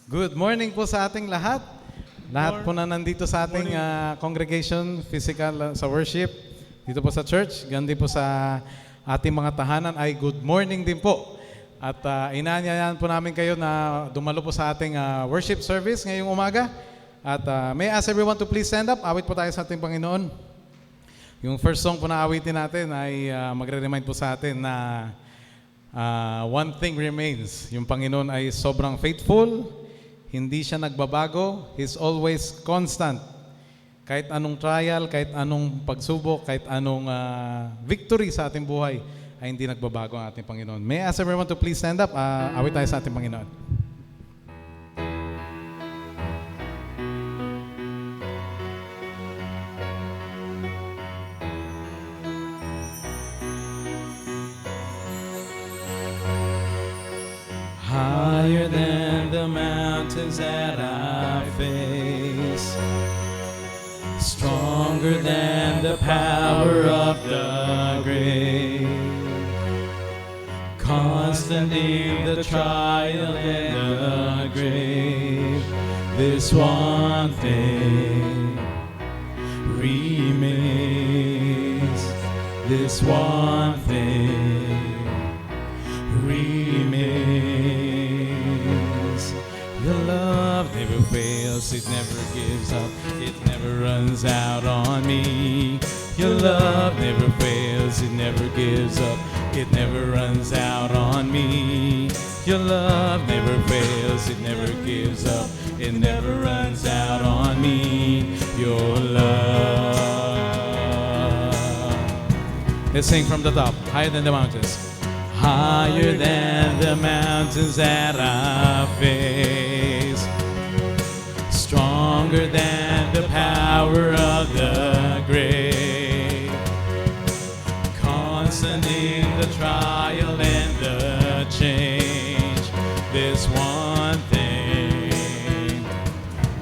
Good morning po sa ating lahat. Lahat po na nandito sa ating congregation, physical sa worship, dito po sa church, gandi po sa ating mga tahanan ay good morning din po. At inaanyayahan po namin kayo na dumalo po sa ating worship service ngayong umaga. At may I ask everyone to please stand up. Awit po tayo sa ating Panginoon. Yung first song po na awitin natin ay magre-remind po sa atin na one thing remains. Yung Panginoon ay sobrang faithful. Hindi siya nagbabago. He's always constant. Kahit anong trial, kahit anong pagsubok, kahit anong victory sa ating buhay, ay hindi nagbabago ang ating Panginoon. May I ask everyone to please stand up? Awit tayo sa ating Panginoon. Higher than the mountains that I face, stronger than the power of the grave, constant in the trial and the grave. This one thing remains. This one thing remains. Your love never fails, it never gives up, it never runs out on me. Your love never fails, it never gives up, it never runs out on me. Your love never fails, it never gives up, it never runs out on me. Your love. Let's sing from the top, higher than the mountains. Higher than the mountains that I face, stronger than the power of the grave, constant in the trial and the change. This one thing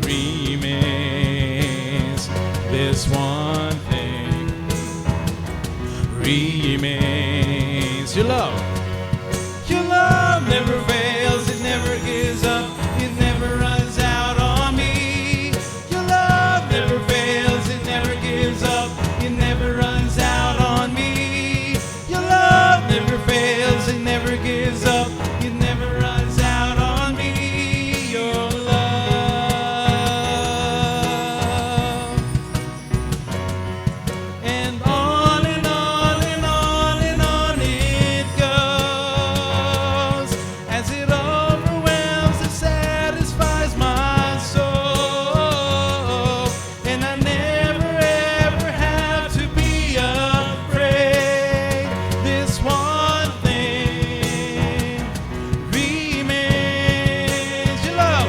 remains. This one thing remains. Your love. Your love never fails, it never gives up, it never runs out on me. Your love never fails, it never gives up, it never runs out on me. Your love never fails, it never gives up, it never runs out on me. Your love. And on and on and on and on it goes, as it overwhelms and satisfies my soul. And I never ever have to be afraid. This one thing remains. Your love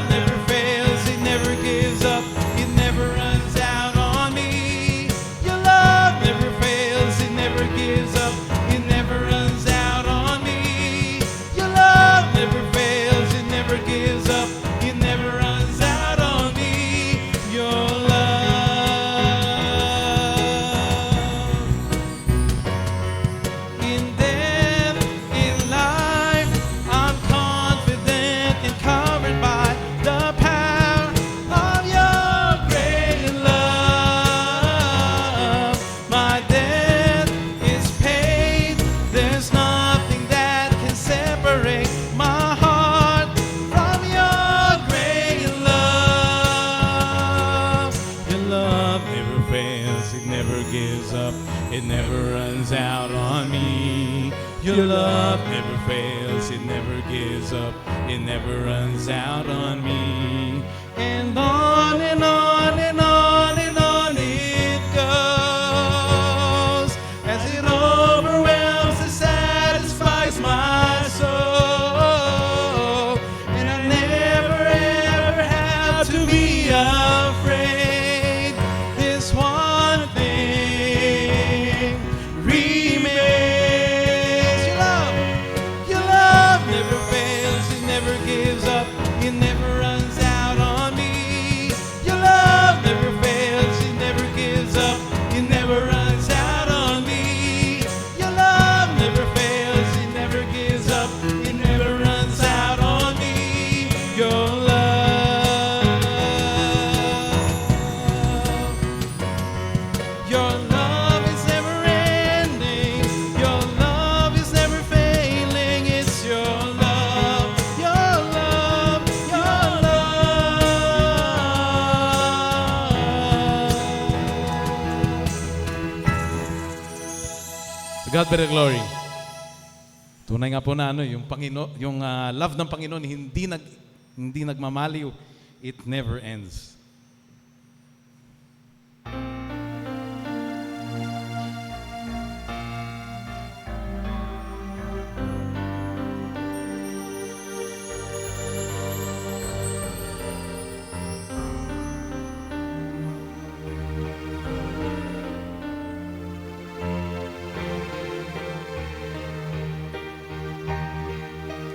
never fails, it never gives up, it never runs out on me. Your love never fails, it never gives up, it never runs out on me. Your love never fails, it never gives up, it never runs out on me. Your love. In death, in life, I'm confident and covered by the power of your great love. My debt is paid, there's nothing that can separate my heart from your great love. Your love never fails, it never gives up, it never runs out on me. Your love never fails, it never gives up, it never runs out on me. And on and on and on and on it goes, as it overwhelms and satisfies my soul. And I never ever have to be afraid. This one thing remains. Your love never fails, it never gives up, it never runs out God be the glory. Tunay nga po na yung Panginoon, yung love ng Panginoon hindi nagmamaliw. It never ends.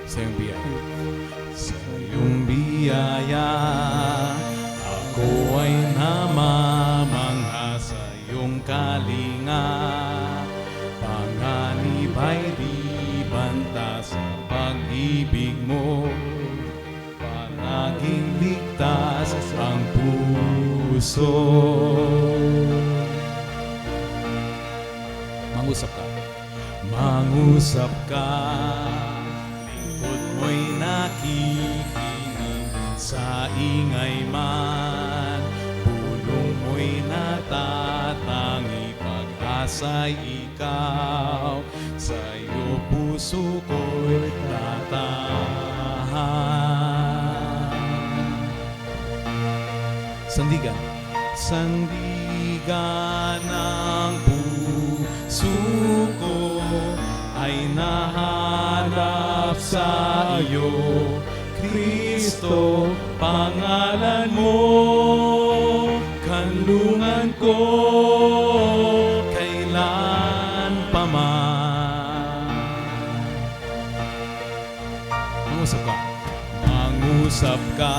Sa iyong biyaya. Sa iyong biyaya, ako ay namamangha sa iyong kalinga. Panganib ay di banta sa pag-ibig mo. Palaging ligtas ang puso. Mangusap ka. Mangusap ka. Lingkod mo'y nakikinig sa ingay man. Pulong mo'y natatangi, pag-asa'y ikaw. Sa iyo puso ko'y tatahan. Sandigan. Sandigan ng puso ko ay nahanap sa iyo, Kristo, pangalan mo, kanlungan ko, kailan pa man. Mangusap ka. Mangusap ka,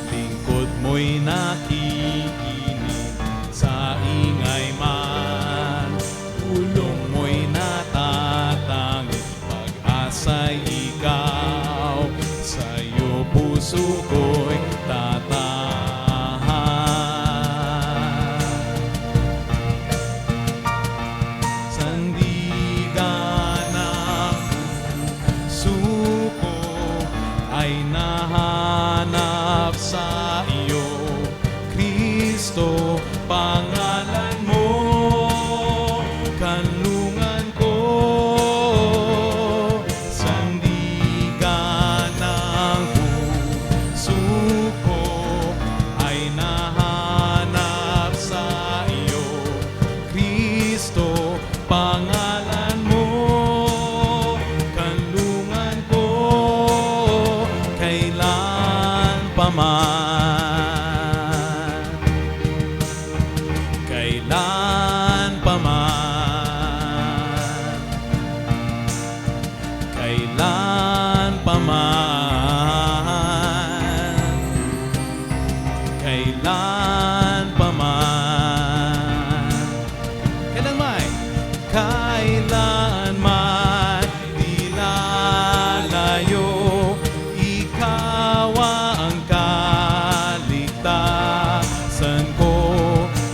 lingkod mo'y nakikinig sa ingay man. Pulong mo'y natatangi, pag-asa'y ikaw. Sa iyo puso ko'y tatahan. Sandigan ng puso ko ay nahanap sa iyo, Kristo, pangalan mo, kanlungan ko. Sandigan ng puso ko ay nahanap sa iyo, Kristo, pangalan mo, kanlungan ko, kailan pa man. Kailan pa man. Kailan pa man. Kailan pa man. Kailan man. Kailan man di lalayo, ikaw ang kaligtasan ko.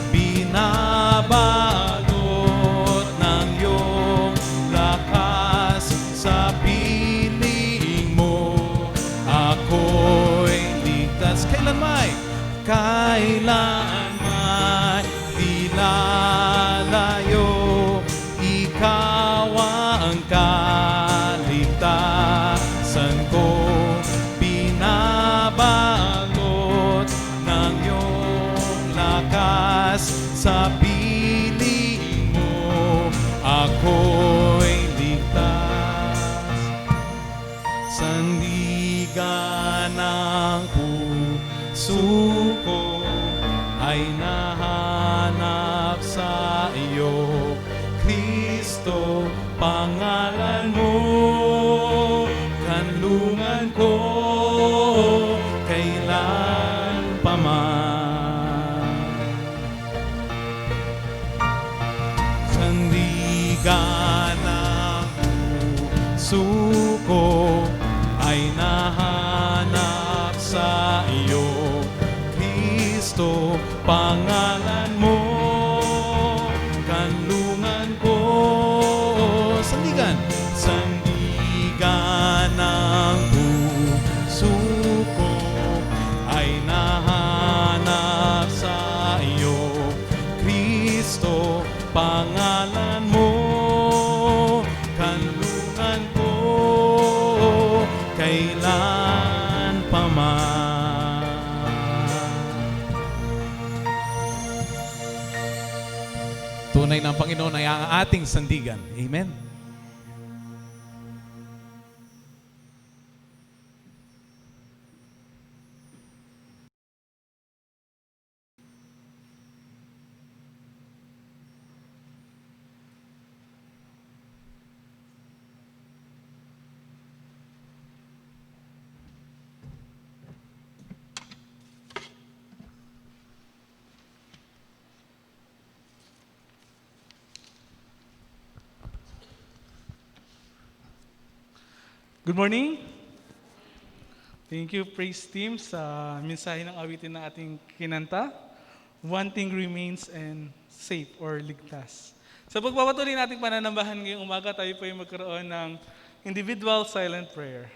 Binabalot ng iyong lakas, sa piling mo ako'y ligtas. Kailan may? Kailan may di lalayo, ikaw ang kaligtasan ko. Binabalot ng iyong lakas, sa piling mo ako'y ligtas. Sandigan ng puso ko ay nahanap sa iyo, Kristo, pangalan mo, kanlungan ko, kailan pa man. Sandigan ng puso ko ay nahanap sa iyo, Kristo, pangalan mo, kanlungan ko. Sandigan. Sandigan ng puso ko ay nahanap sa iyo, Kristo, pangalan mo, Tunay na ang Panginoon ay ang ating sandigan. Amen. Good morning. Thank you, praise team, sa mensahe ng awitin na ating kinanta. One thing remains and safe or ligtas. Sa pagpapatuloy nating pananambahan ngayong umaga, tayo po ay magkaroon ng individual silent prayer.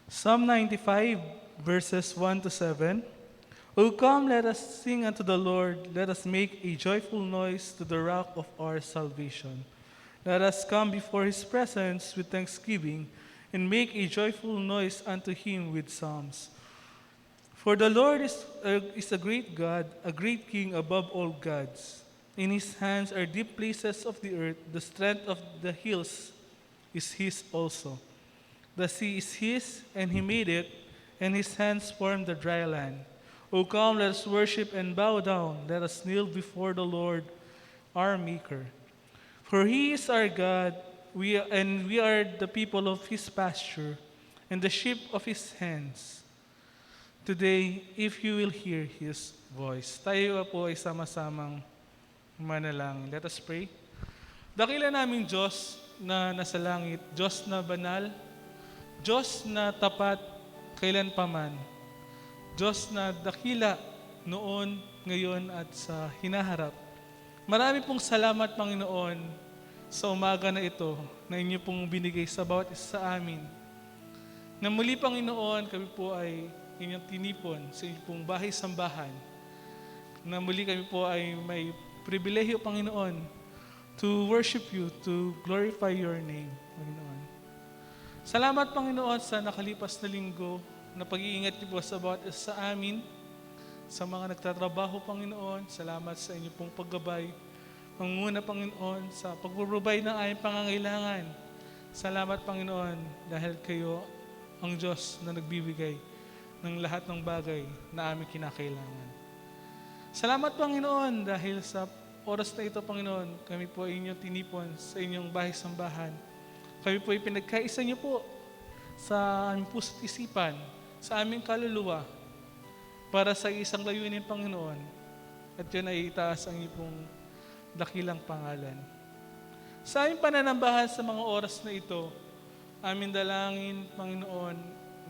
Psalm 95, verses 1 to 7. O come, let us sing unto the Lord. Let us make a joyful noise to the rock of our salvation. Let us come before his presence with thanksgiving and make a joyful noise unto him with psalms. For the Lord is a great God, a great King above all gods. In his hands are deep places of the earth. The strength of the hills is his also. The sea is his, and he made it, and his hands formed the dry land. O come, let us worship and bow down. Let us kneel before the Lord, our Maker. For he is our God, we are the people of his pasture, and the sheep of his hands. Today, if you will hear his voice. Tayo po ay sama-samang manalangin. Let us pray. Dakila naming Diyos na nasa langit, Diyos na banal, Diyos na tapat kailanpaman, Diyos na dakila noon, ngayon at sa hinaharap. Marami pong salamat, Panginoon, sa umaga na ito na inyo pong binigay sa bawat isa sa amin. Na muli, Panginoon, kami po ay inyong tinipon sa inyong pong bahay-sambahan. Na muli kami po ay may pribilehiyo, Panginoon, to worship you, to glorify your name, Panginoon. Salamat, Panginoon, sa nakalipas na linggo na pag-iingat niyo po sa bawat isa sa amin, sa mga nagtatrabaho, Panginoon. Salamat sa inyo pong paggabay. Panguna, Panginoon, sa pagpuprovide ng aming pangangailangan. Salamat, Panginoon, dahil kayo ang Diyos na nagbibigay ng lahat ng bagay na aming kinakailangan. Salamat, Panginoon, dahil sa oras na ito, Panginoon, kami po ay inyong tinipon sa inyong bahay-sambahan. Kami po ay pinagkaisa niyo po sa aming puso't isipan, sa aming kaluluwa, para sa isang layunin, Panginoon. At yun ay itaas ang iyong dakilang pangalan. Sa aming pananambahan sa mga oras na ito, aming dalangin, Panginoon,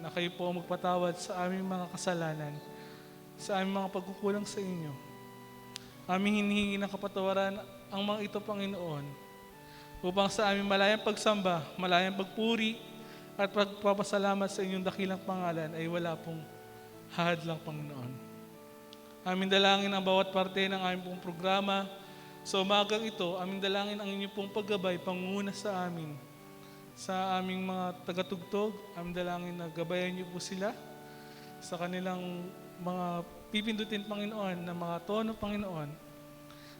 na kayo po magpatawad sa aming mga kasalanan, sa aming mga pagkukulang sa inyo. Aming hinihingi ng kapatawaran ang mga ito, Panginoon, upang sa aming malayang pagsamba, malayang pagpuri, at pagpapasalamat sa inyong dakilang pangalan ay wala pong hahadlang, Panginoon. Aming dalangin ang bawat parte ng aming pong programa Sa umagang ito, aming dalangin ang inyong pong paggabay, pangunguna sa amin. Sa aming mga tagatugtog, aming dalangin na gabayan niyo po sila sa kanilang mga pipindutin, Panginoon, na mga tono, Panginoon.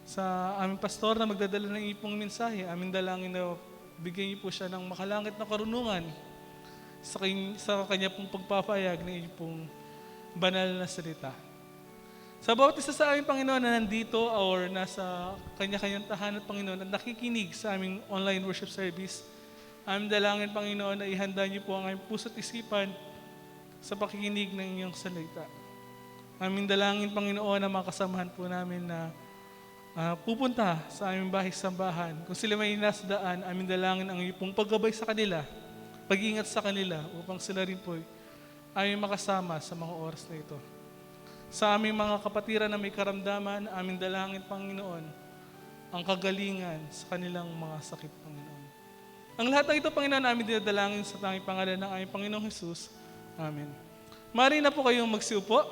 Sa aming pastor na magdadala ng ipong mensahe, aming dalangin na bigyan niyo po siya ng makalangit na karunungan sa kanya pong pagpapayag ng iyong banal na salita. Sa bawat isa sa aming Panginoon na nandito or nasa kanya-kanyang tahanan, Panginoon, at nakikinig sa aming online worship service, aming dalangin, Panginoon, na ihanda niyo po ang aming puso't isipan sa pakikinig ng inyong salita. Aming dalangin, Panginoon, na makasamahan po namin na pupunta sa aming bahay sambahan. Kung sila may nasa daan, aming dalangin ang iyong paggabay sa kanila, pag-iingat sa kanila upang sila rin po ay makasama sa mga oras na ito. Sa aming mga kapatiran na may karamdaman, aming dalangin, Panginoon, ang kagalingan sa kanilang mga sakit, Panginoon. Ang lahat ng ito, Panginoon, aming dinadalangin sa tanging pangalan ng aming Panginoong Hesus. Amen. Maaari na po kayong magsiupo.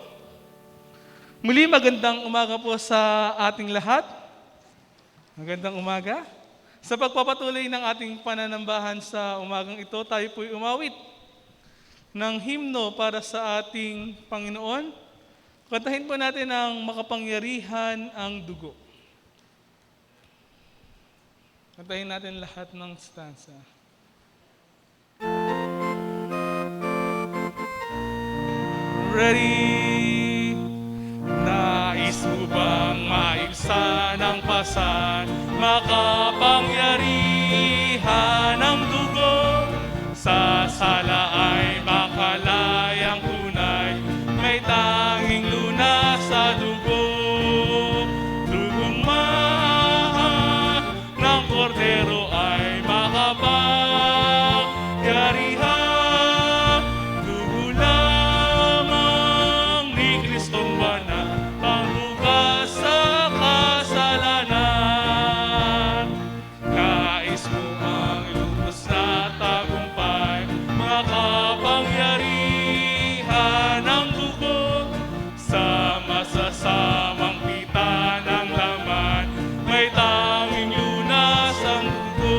Muli, magandang umaga po sa ating lahat. Magandang umaga. Sa pagpapatuloy ng ating pananambahan sa umagang ito, tayo po'y umawit ng himno para sa ating Panginoon. Kantahin po natin ang makapangyarihan ang dugo. Kantahin natin lahat ng stanza. Ready? Nais mo bang maibsan ang pasan, makapangyarihan ang dugo? Sa sala ay makalayang tunay, may tanging lunas sa dugo. Dugong mahal ng kordero ay makapangyarihan. Dugo lamang ni Kristong banal, panghugas sa kasalanan. Nais mo ang lubos na tagumpay, makapangyarihan ang dugo. Sa masasamang pita ng laman, may tanging lunas ang dugo.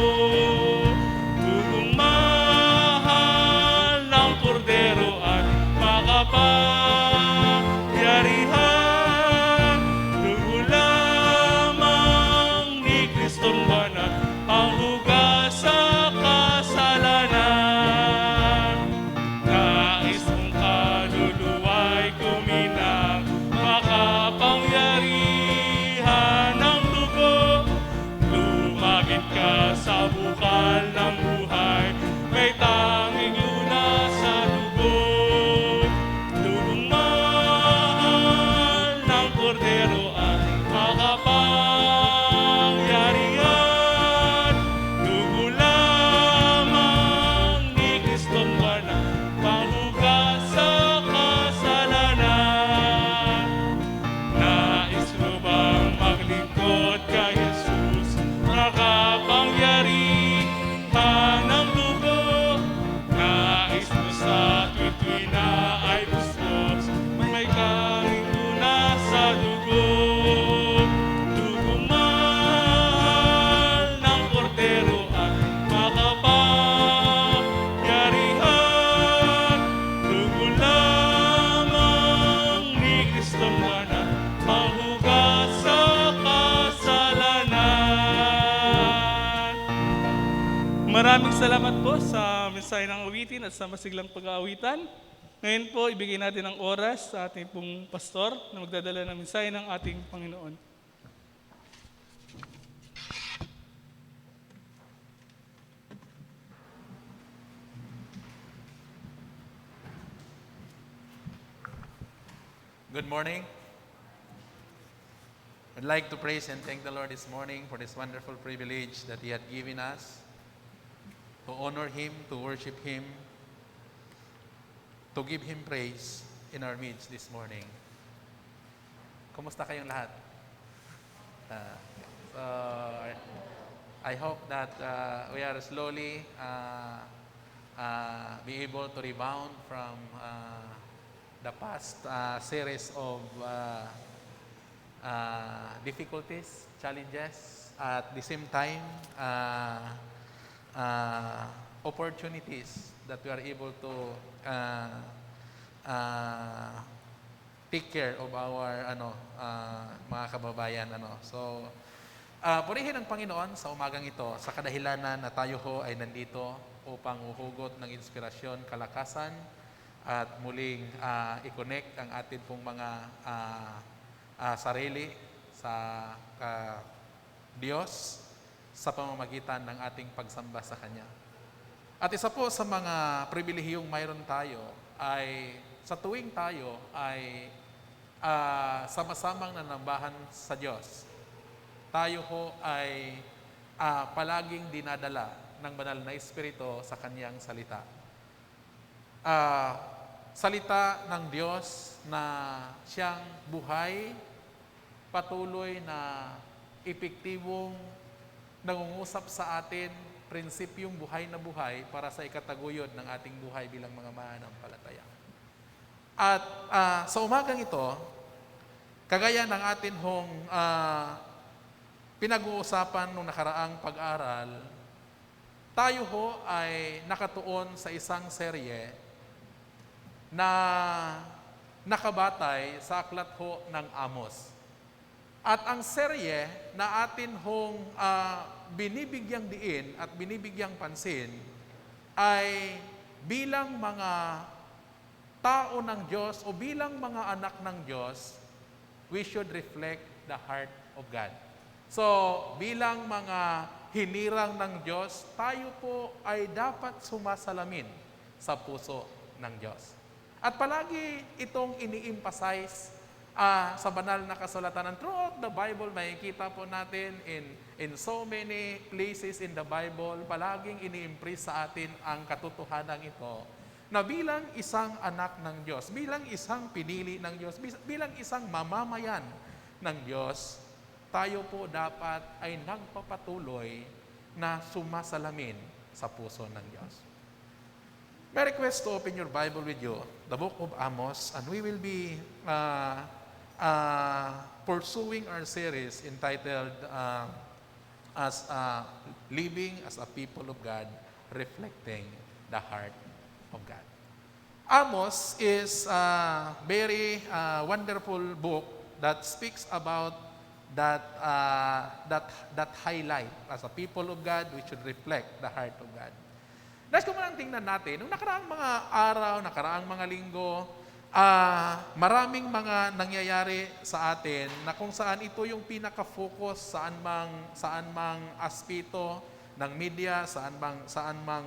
Dugong mahal ng kordero at makapangyarihan. Dugo lamang ni Kristong banal, ang hugas sa kasalanan. Nais mong kaluluwa'y kuminang, makapangyarihan ng dugo. Lumapit ka sa bukal ng buhay, may tanging lunas sa dugo. Dugong mahal ng kordero at makapangyarihan. Dugo lamang ni Kristong banal, panghugas sa kasalanan. Nais mo bang maglingkod kay Jesus, makapangyarihan ng dugo? Nais mo sa tuwi-tuwi na ay busos, may tanging lunas sa dugo. Dugong mahal ng kordero at makapangyarihan. Dugo lamang ni Kristong banal, panghugas sa kasalanan. Maraming salamat po sa mensahe ng awitin at sa masiglang pag-aawitan. Ngayon po, ibigay natin ang oras sa ating pong pastor na magdadala ng mensahe ng ating Panginoon. Good morning. I'd like to praise and thank the Lord this morning for this wonderful privilege that He had given us to honor Him, to worship Him, to give Him praise in our midst this morning. Kumusta kayong lahat? I hope that we are slowly be able to rebound from the past series of difficulties, challenges, at the same time, opportunities that we are able to take care of our mga kababayan. So, purihin ang Panginoon sa umagang ito sa kadahilanan na tayo ho ay nandito upang uhugot ng inspirasyon, kalakasan, at muling i-connect ang atin pong mga sarili sa Diyos sa pamamagitan ng ating pagsamba sa Kanya. At isa po sa mga pribilehiyong mayroon tayo ay sa tuwing tayo ay sama-samang nanambahan sa Diyos, tayo ho ay palaging dinadala ng banal na Espiritu sa Kanyang salita. Salita ng Diyos na siyang buhay, patuloy na epektibong nangungusap sa atin, prinsipyong buhay na buhay para sa ikataguyod ng ating buhay bilang mga mananampalataya. At sa umagang ito, kagaya ng atin hong pinag-uusapan nung nakaraang pag-aral, tayo ho ay nakatuon sa isang serye na nakabatay sa aklat ho ng Amos. At ang serye na atin hong binibigyang diin at binibigyang pansin ay bilang mga tao ng Diyos o bilang mga anak ng Diyos, we should reflect the heart of God. So, bilang mga hinirang ng Diyos, tayo po ay dapat sumasalamin sa puso ng Diyos. At palagi itong ini-emphasize sa banal na kasulatan. And throughout the Bible, makikita po natin in so many places in the Bible, palaging ini-impress sa atin ang katotohanan ito na bilang isang anak ng Diyos, bilang isang pinili ng Diyos, bilang isang mamamayan ng Diyos, tayo po dapat ay nagpapatuloy na sumasalamin sa puso ng Diyos. May request to open your Bible with you, the book of Amos, and we will be pursuing our series entitled as Living as a People of God, Reflecting the Heart of God. Amos is a very wonderful book that speaks about that highlight. As a people of God, we should reflect the heart of God. Nais ko manang tingnan natin, nung nakaraang mga araw, nakaraang mga linggo, maraming mga nangyayari sa atin na kung saan ito yung pinaka-focus saan mang aspeto ng media, saan mang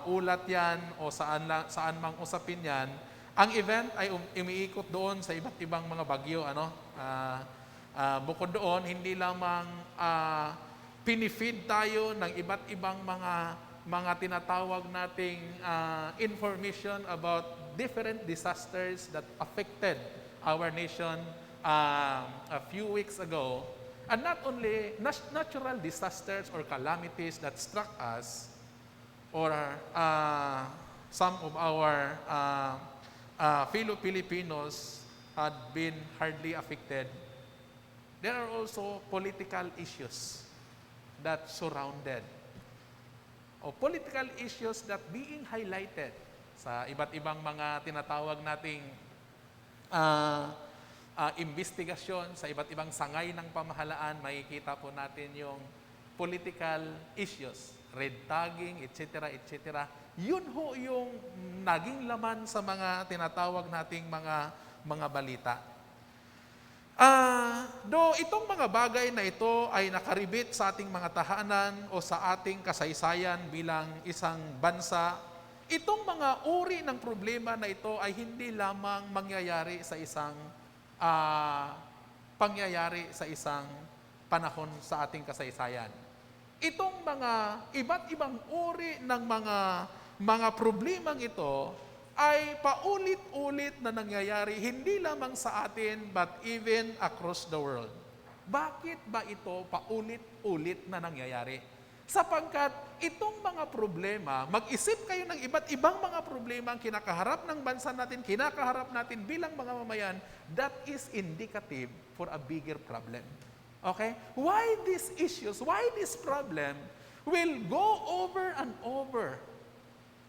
ulat yan o saan mang usapin yan. Ang event ay umiikot doon sa iba't ibang mga bagyo. Bukod doon, hindi lamang pinifeed tayo ng iba't ibang mga tinatawag nating information about different disasters that affected our nation a few weeks ago. And not only natural disasters or calamities that struck us, or some of our fellow Filipinos had been hardly affected. There are also political issues that surrounded, o political issues that being highlighted sa iba't ibang mga tinatawag nating investigasyon sa iba't ibang sangay ng pamahalaan. Makikita po natin yung political issues, red tagging, etc., etc. Yun ho yung naging laman sa mga tinatawag nating mga balita. Do itong mga bagay na ito ay nakaribit sa ating mga tahanan o sa ating kasaysayan bilang isang bansa, itong mga uri ng problema na ito ay hindi lamang mangyayari sa isang pangyayari sa isang panahon sa ating kasaysayan. Itong mga iba't ibang uri ng mga problemang ito ay paulit-ulit na nangyayari, hindi lamang sa atin, but even across the world. Bakit ba ito paulit-ulit na nangyayari? Sapagkat itong mga problema, mag-isip kayo ng iba't ibang mga problema ang kinakaharap ng bansa natin, kinakaharap natin bilang mga mamayan, that is indicative for a bigger problem. Okay? Why these issues, why this problem will go over and over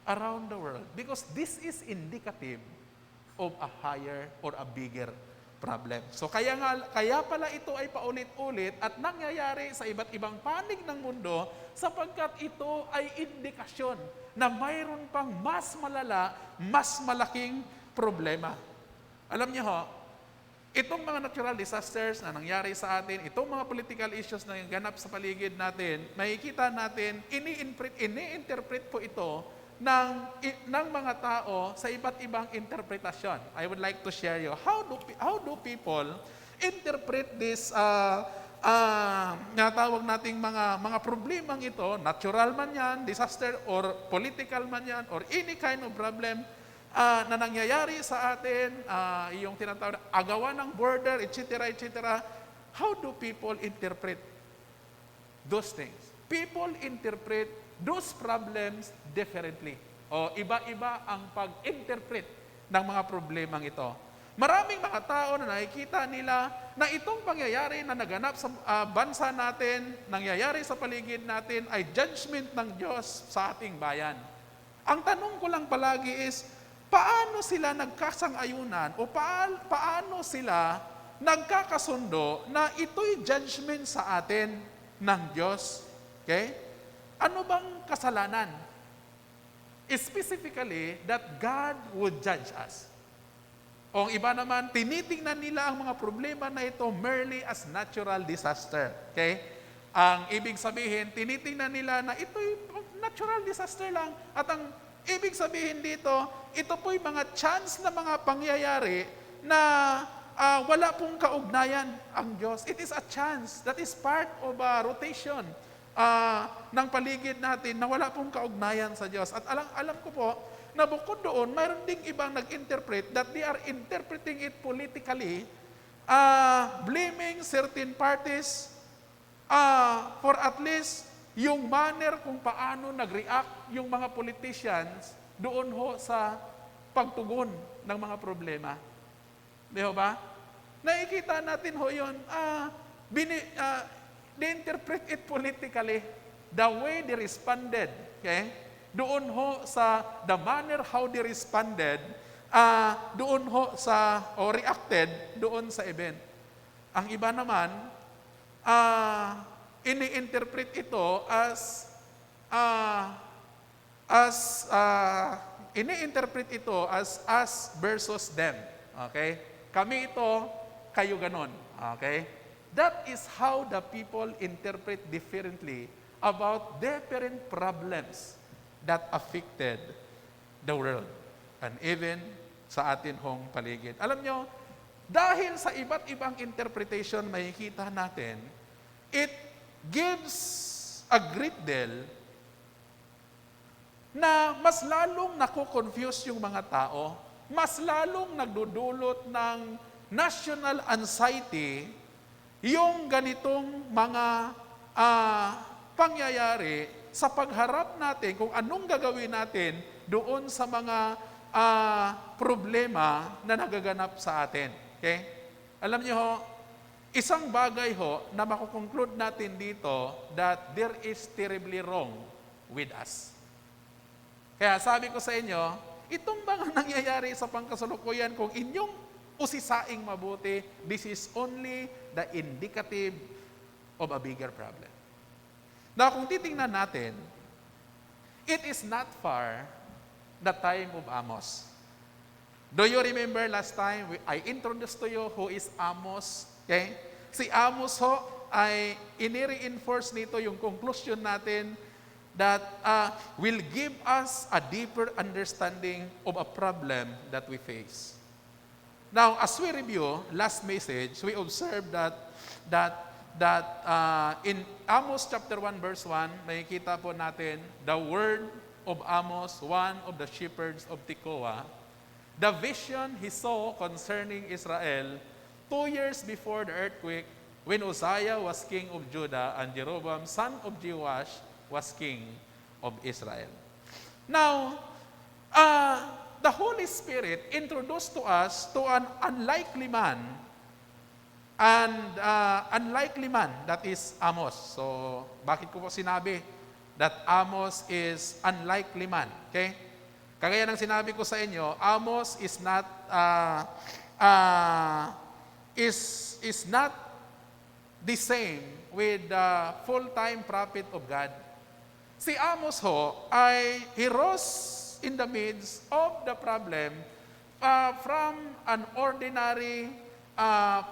around the world? Because this is indicative of a higher or a bigger problem. So kaya pala ito ay paulit-ulit at nangyayari sa iba't ibang panig ng mundo sapagkat ito ay indikasyon na mayroon pang mas malala, mas malaking problema. Alam niyo ho, itong mga natural disasters na nangyari sa atin, itong mga political issues na ganap sa paligid natin, makikita natin, ini-interpret po ito ng mga tao sa iba't ibang interpretasyon. I would like to share you how do people interpret this natawag nating mga problemang ito, natural man yan, disaster or political man yan or any kind of problem na nangyayari sa atin, yung tinatawag na agawan ng border, etc., etc. How do people interpret those things? People interpret those problems differently. O iba-iba ang pag-interpret ng mga problemang ito. Maraming mga tao na nakikita nila na itong pangyayari na naganap sa bansa natin, nangyayari sa paligid natin ay judgment ng Diyos sa ating bayan. Ang tanong ko lang palagi is, paano sila nagkasang-ayunan o paano sila nagkakasundo na ito'y judgment sa atin ng Diyos? Okay? Ano bang kasalanan? Specifically, that God would judge us. O iba naman, tinitingnan nila ang mga problema na ito merely as natural disaster. Okay? Ang ibig sabihin, tinitingnan nila na ito'y natural disaster lang. At ang ibig sabihin dito, ito po'y mga chance na mga pangyayari na wala pong kaugnayan ang Diyos. It is a chance that is part of a rotation ng paligid natin na wala pong kaugnayan sa Diyos. At alam ko po, na bukod doon, mayroon ding ibang nag-interpret that they are interpreting it politically, blaming certain parties for at least yung manner kung paano nag-react yung mga politicians doon ho sa pagtugon ng mga problema. Di ho ba? Nakikita natin ho yun, they interpret it politically, the way they responded, okay? Doon ho sa the manner how they responded, doon ho sa, o reacted, doon sa event. Ang iba naman, ini-interpret ito ini-interpret ito as us versus them. Okay? Kami ito, kayo ganon. Okay? That is how the people interpret differently about different problems that affected the world and even sa atin hong paligid. Alam nyo, dahil sa iba't ibang interpretation makikita natin, it gives a great deal na mas lalong nakukonfuse yung mga tao, mas lalong nagdudulot ng national anxiety yung ganitong mga pangyayari sa pagharap natin kung anong gagawin natin doon sa mga problema na nagaganap sa atin. Okay? Alam niyo ho, isang bagay ho na makukonclude natin dito that there is terribly wrong with us. Kaya sabi ko sa inyo, itong mga nangyayari sa pangkasalukuyan kung inyong usisaing mabuti, this is only the indicative of a bigger problem. Now, kung titingnan natin, it is not far the time of Amos. Do you remember last time I introduced to you who is Amos? Okay? Si Amos ho ay ini-reinforce nito yung conclusion natin that will give us a deeper understanding of a problem that we face. Now, as we review last message, we observed that in Amos chapter 1 verse 1, makikita po natin the word of Amos, one of the shepherds of Tekoa, the vision he saw concerning Israel 2 years before the earthquake when Uzziah was king of Judah and Jeroboam son of Joash was king of Israel. Now, the Holy Spirit introduced to us to an unlikely man, that is Amos. So, bakit ko po sinabi that Amos is unlikely man? Okay? Kagaya ng sinabi ko sa inyo, Amos is not the same with the full-time prophet of God. Si Amos ho ay he rose in the midst of the problem from an ordinary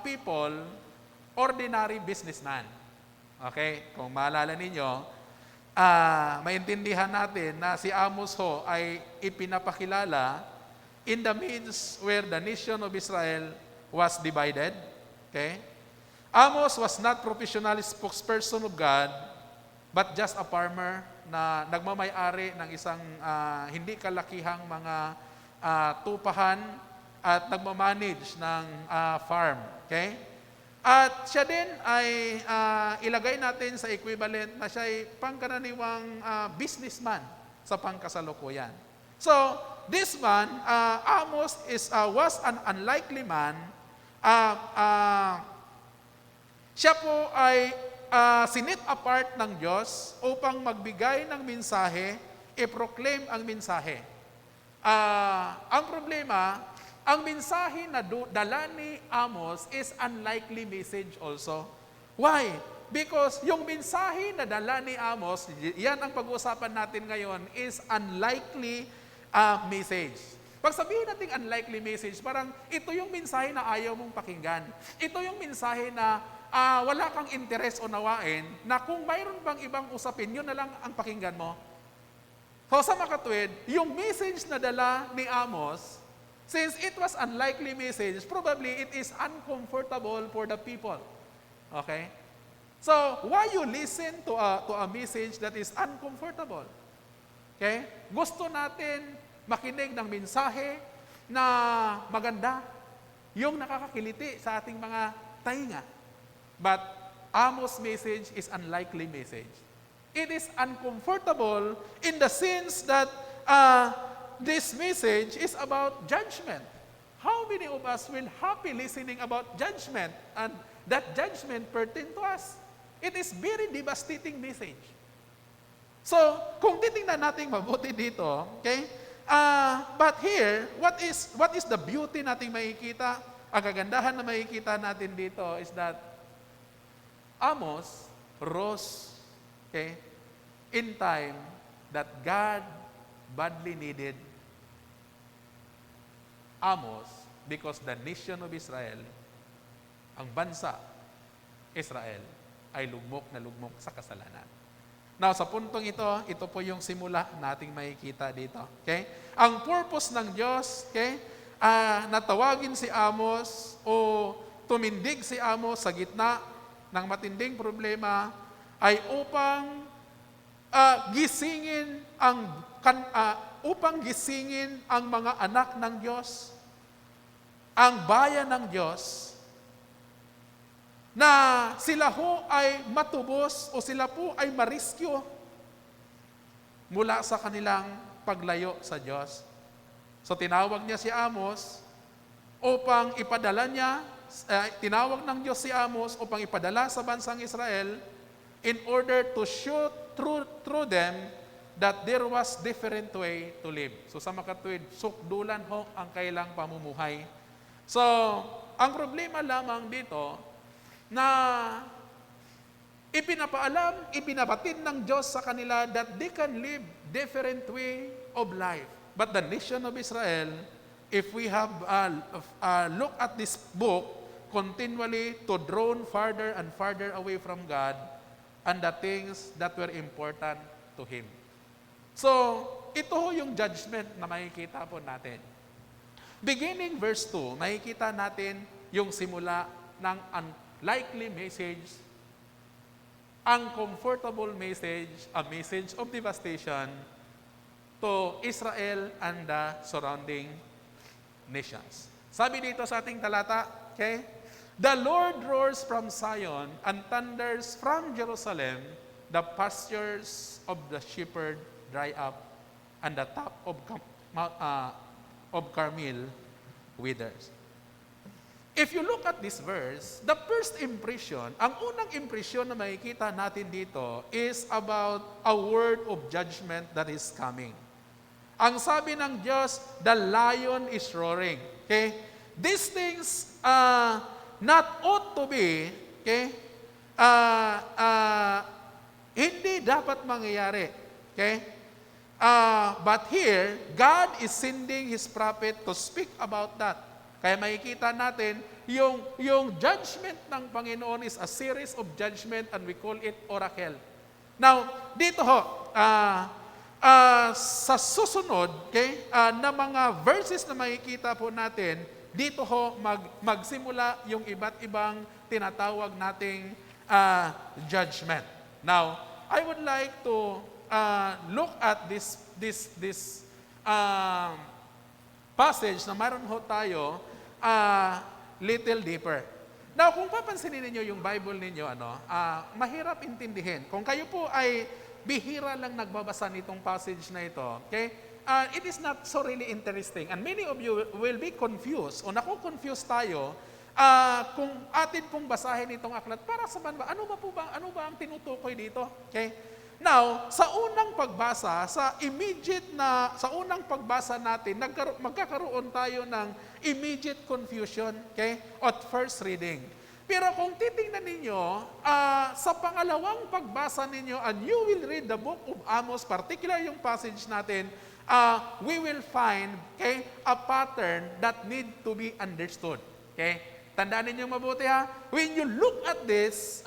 people, ordinary businessman. Okay? Kung maalala ninyo, maintindihan natin na si Amos ho ay ipinapakilala in the midst where the nation of Israel was divided. Okay? Amos was not professional spokesperson of God, but just a farmer na nagmamay-ari ng isang hindi kalakihang mga tupahan at nagmamanage ng farm. Okay? At siya din ay ilagay natin sa equivalent na siya ay pangkaraniwang businessman sa pangkasalukuyan. So, this man, Amos, was an unlikely man. Siya po ay sinit apart ng Diyos upang magbigay ng mensahe, i-proclaim ang mensahe. Ang problema, ang mensahe na dala ni Amos is unlikely message also. Why? Because yung mensahe na dala ni Amos, yan ang pag-uusapan natin ngayon, is unlikely message. Pag sabihin natin unlikely message, parang ito yung mensahe na ayaw mong pakinggan. Ito yung mensahe na wala kang interes o nawain, na kung mayroon bang ibang usapin, yun na lang ang pakinggan mo. So sa makatwid, yung message na dala ni Amos, since it was unlikely message, probably it is uncomfortable for the people. Okay? So, why you listen to a message that is uncomfortable? Okay? Gusto natin makinig ng mensahe na maganda, yung nakakakiliti sa ating mga tainga. But Amos' message is unlikely message. It is uncomfortable in the sense that this message is about judgment. How many of us will happy listening about judgment and that judgment pertain to us? It is very devastating message. So, kung titingnan natin mabuti dito, okay? But here, what is the beauty nating makikita? Ang kagandahan na makikita natin dito is that Amos rose, okay, in time that God badly needed Amos because the nation of Israel, ang bansa, Israel, ay lugmok na lugmok sa kasalanan. Now, sa puntong ito po yung simula nating makikita dito. Okay? Ang purpose ng Diyos, okay, natawagin si Amos o tumindig si Amos sa gitna ng matinding problema ay upang gisingin ang mga anak ng Diyos, ang bayan ng Diyos, na sila ho ay matubos o sila po ay mariskyo mula sa kanilang paglayo sa Diyos. So tinawag niya si Amos upang ipadala niya, tinawag ng Diyos si Amos upang ipadala sa bansang Israel in order to show through them that there was different way to live. So sa makatwid, sukdulan ho ang kailang pamumuhay. So, ang problema lamang dito na ipinabatid ng Diyos sa kanila that they can live different way of life. But the nation of Israel, if we have look at this book, continually to drawn farther and farther away from God and the things that were important to Him. So, ito ho yung judgment na makikita po natin. Beginning verse 2, makikita natin yung simula ng unlikely message, uncomfortable message, a message of devastation to Israel and the surrounding nations. Sabi dito sa ating talata, okay? The Lord roars from Zion and thunders from Jerusalem the pastures of the shepherd dry up, and the top of Carmel withers. If you look at this verse, the first impression, ang unang impresyon na makikita natin dito is about a word of judgment that is coming. Ang sabi ng Diyos, the lion is roaring. Okay? These things not ought to be, okay? Hindi dapat mangyayari. Okay? But here, God is sending His prophet to speak about that. Kaya makikita natin, yung judgment ng Panginoon is a series of judgment and we call it oracle. Now, dito ho, sa susunod, okay, na mga verses na makikita po natin, dito ho magsimula yung iba't ibang tinatawag nating judgment. Now, I would like to look at this passage na mayroon ho tayo little deeper. Now, kung papansinin niyo yung Bible ninyo, mahirap intindihin. Kung kayo po ay bihira lang nagbabasa nitong passage na ito, okay? It is not so really interesting. And many of you will be confused, o naku-confuse tayo, kung atin pong basahin itong aklat, para sa banba, ano ba ang tinutukoy dito? Okay? Now, sa unang pagbasa, sa unang pagbasa natin, magkakaroon tayo ng immediate confusion, okay, at first reading. Pero kung titingnan ninyo, sa pangalawang pagbasa ninyo, and you will read the book of Amos, particularly yung passage natin, we will find, okay, a pattern that need to be understood. Okay? Tandaan ninyo mabuti ha. When you look at this,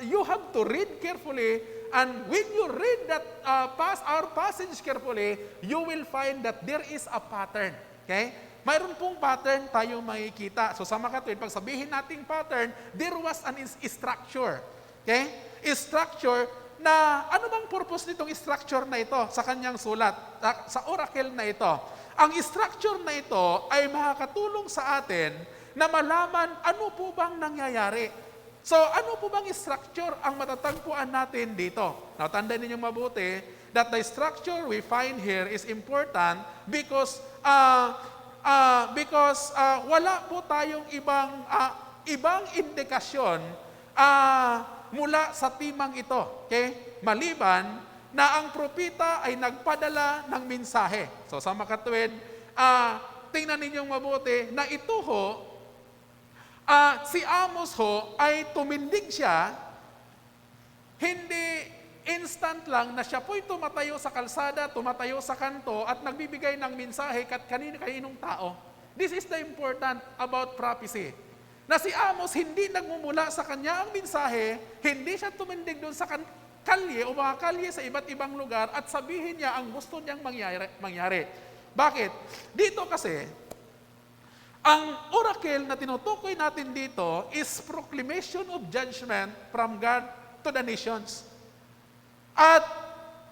you have to read carefully. And when you read that our passage carefully, you will find that there is a pattern. Okay? Mayroon pong pattern tayo makikita. So sa makatwid, pag sabihin nating pattern, there was an structure. Okay? Structure na, ano bang purpose nitong structure na ito sa kanyang sulat, sa oracle na ito? Ang structure na ito ay makakatulong sa atin na malaman ano po bang nangyayari. So, ano po bang structure ang matatagpuan natin dito? Now, tandaan ninyong mabuti that the structure we find here is important because wala po tayong ibang indikasyon mula sa timang ito. Okay? Maliban na ang propeta ay nagpadala ng mensahe. So, sa makatwid, tingnan ninyong mabuti na ito ho, si Amos ho ay tumindig siya, hindi instant lang na siya po'y tumatayo sa kalsada, tumatayo sa kanto at nagbibigay ng mensahe kat kaninong tao. This is the important about prophecy. Na si Amos hindi nagmumula sa kanya ang mensahe, hindi siya tumindig doon sa kalye o mga kalye sa iba't ibang lugar at sabihin niya ang gusto niyang mangyari. Bakit? Dito kasi, ang oracle na tinutukoy natin dito is proclamation of judgment from God to the nations. At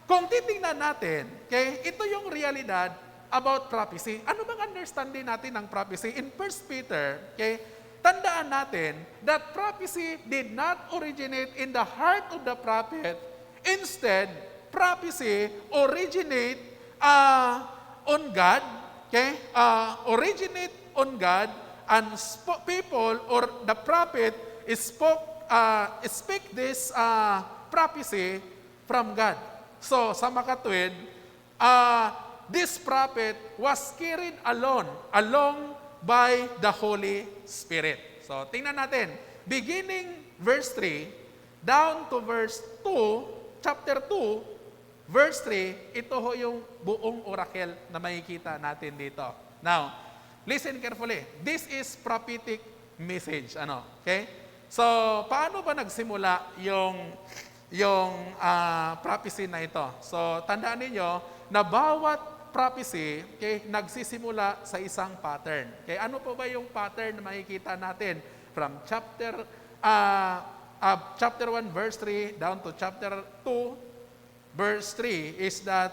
kung titingnan natin, okay, ito yung realidad about prophecy. Ano bang understanding natin ng prophecy? In 1 Peter, okay, tandaan natin that prophecy did not originate in the heart of the prophet. Instead, prophecy originate on God, okay, originate on God, and people or the prophet speak this prophecy from God. So, sa makatwid, this prophet was carried along by the Holy Spirit. So, tingnan natin. Beginning verse 3, down to verse 2, chapter 2, verse 3, ito ho yung buong oracle na makikita natin dito. Now, listen carefully. This is prophetic message. Okay? So, paano ba nagsimula yung prophecy na ito? So, tandaan niyo na bawat prophecy, okay, nagsisimula sa isang pattern. Okay? Ano po ba yung pattern na makikita natin from chapter 1 verse 3 down to chapter 2 verse 3 is that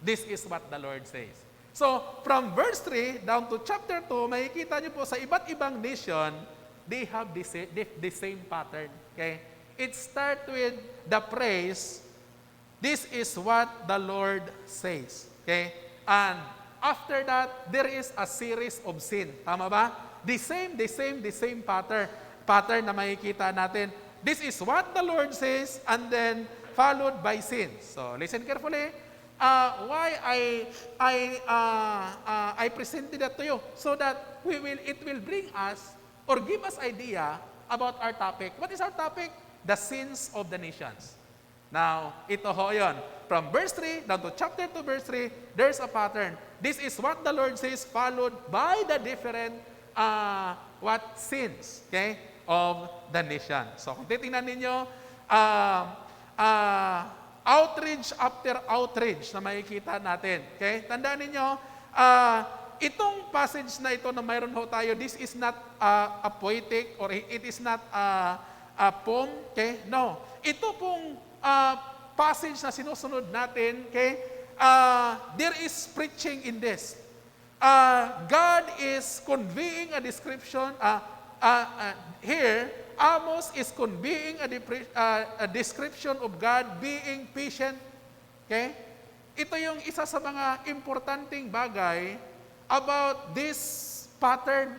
this is what the Lord says. So, from verse 3 down to chapter 2, makikita niyo po sa iba't ibang nation, they have the same pattern. Okay? it starts with the praise, "This is what the Lord says." Okay? And after that, there is a series of sin. Tama ba? The same pattern na makikita natin. This is what the Lord says, and then followed by sin. So listen carefully. Why I presented that to you, so that it will bring us or give us idea about our topic. What is our topic? The sins of the nations. Now, ito ho yun. From verse 3 down to chapter 2, verse 3, there's a pattern. This is what the Lord says, followed by the different sins, okay, of the nation. So, kung titingnan ninyo, outrage after outrage na makikita natin. Okay? Tandaan ninyo, itong passage na ito na mayroon ho tayo, this is not a poetic or it is not a poem. Okay? No. Ito pong passage na sinusunod natin, okay? There is preaching in this. God is conveying a description here. Amos is conveying a description of God being patient. Okay? Ito yung isa sa mga importanteng bagay about this pattern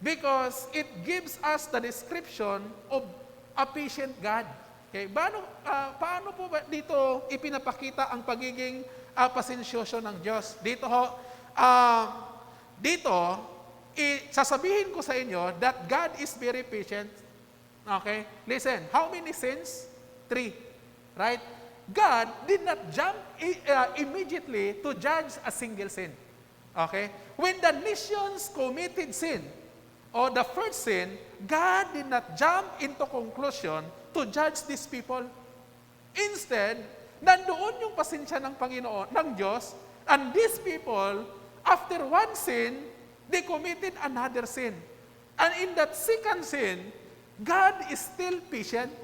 because it gives us the description of a patient God. Okay? Paano po ba dito ipinapakita ang pagiging pasensyoso ng Diyos? Dito ho, sasabihin ko sa inyo that God is very patient. Okay? Listen, how many sins? 3. Right? God did not jump immediately to judge a single sin. Okay? When the nations committed sin, or the first sin, God did not jump into conclusion to judge these people. Instead, nandoon yung pasensya ng Panginoon, ng Diyos, and these people, after one sin, they committed another sin. And in that second sin, God is still patient.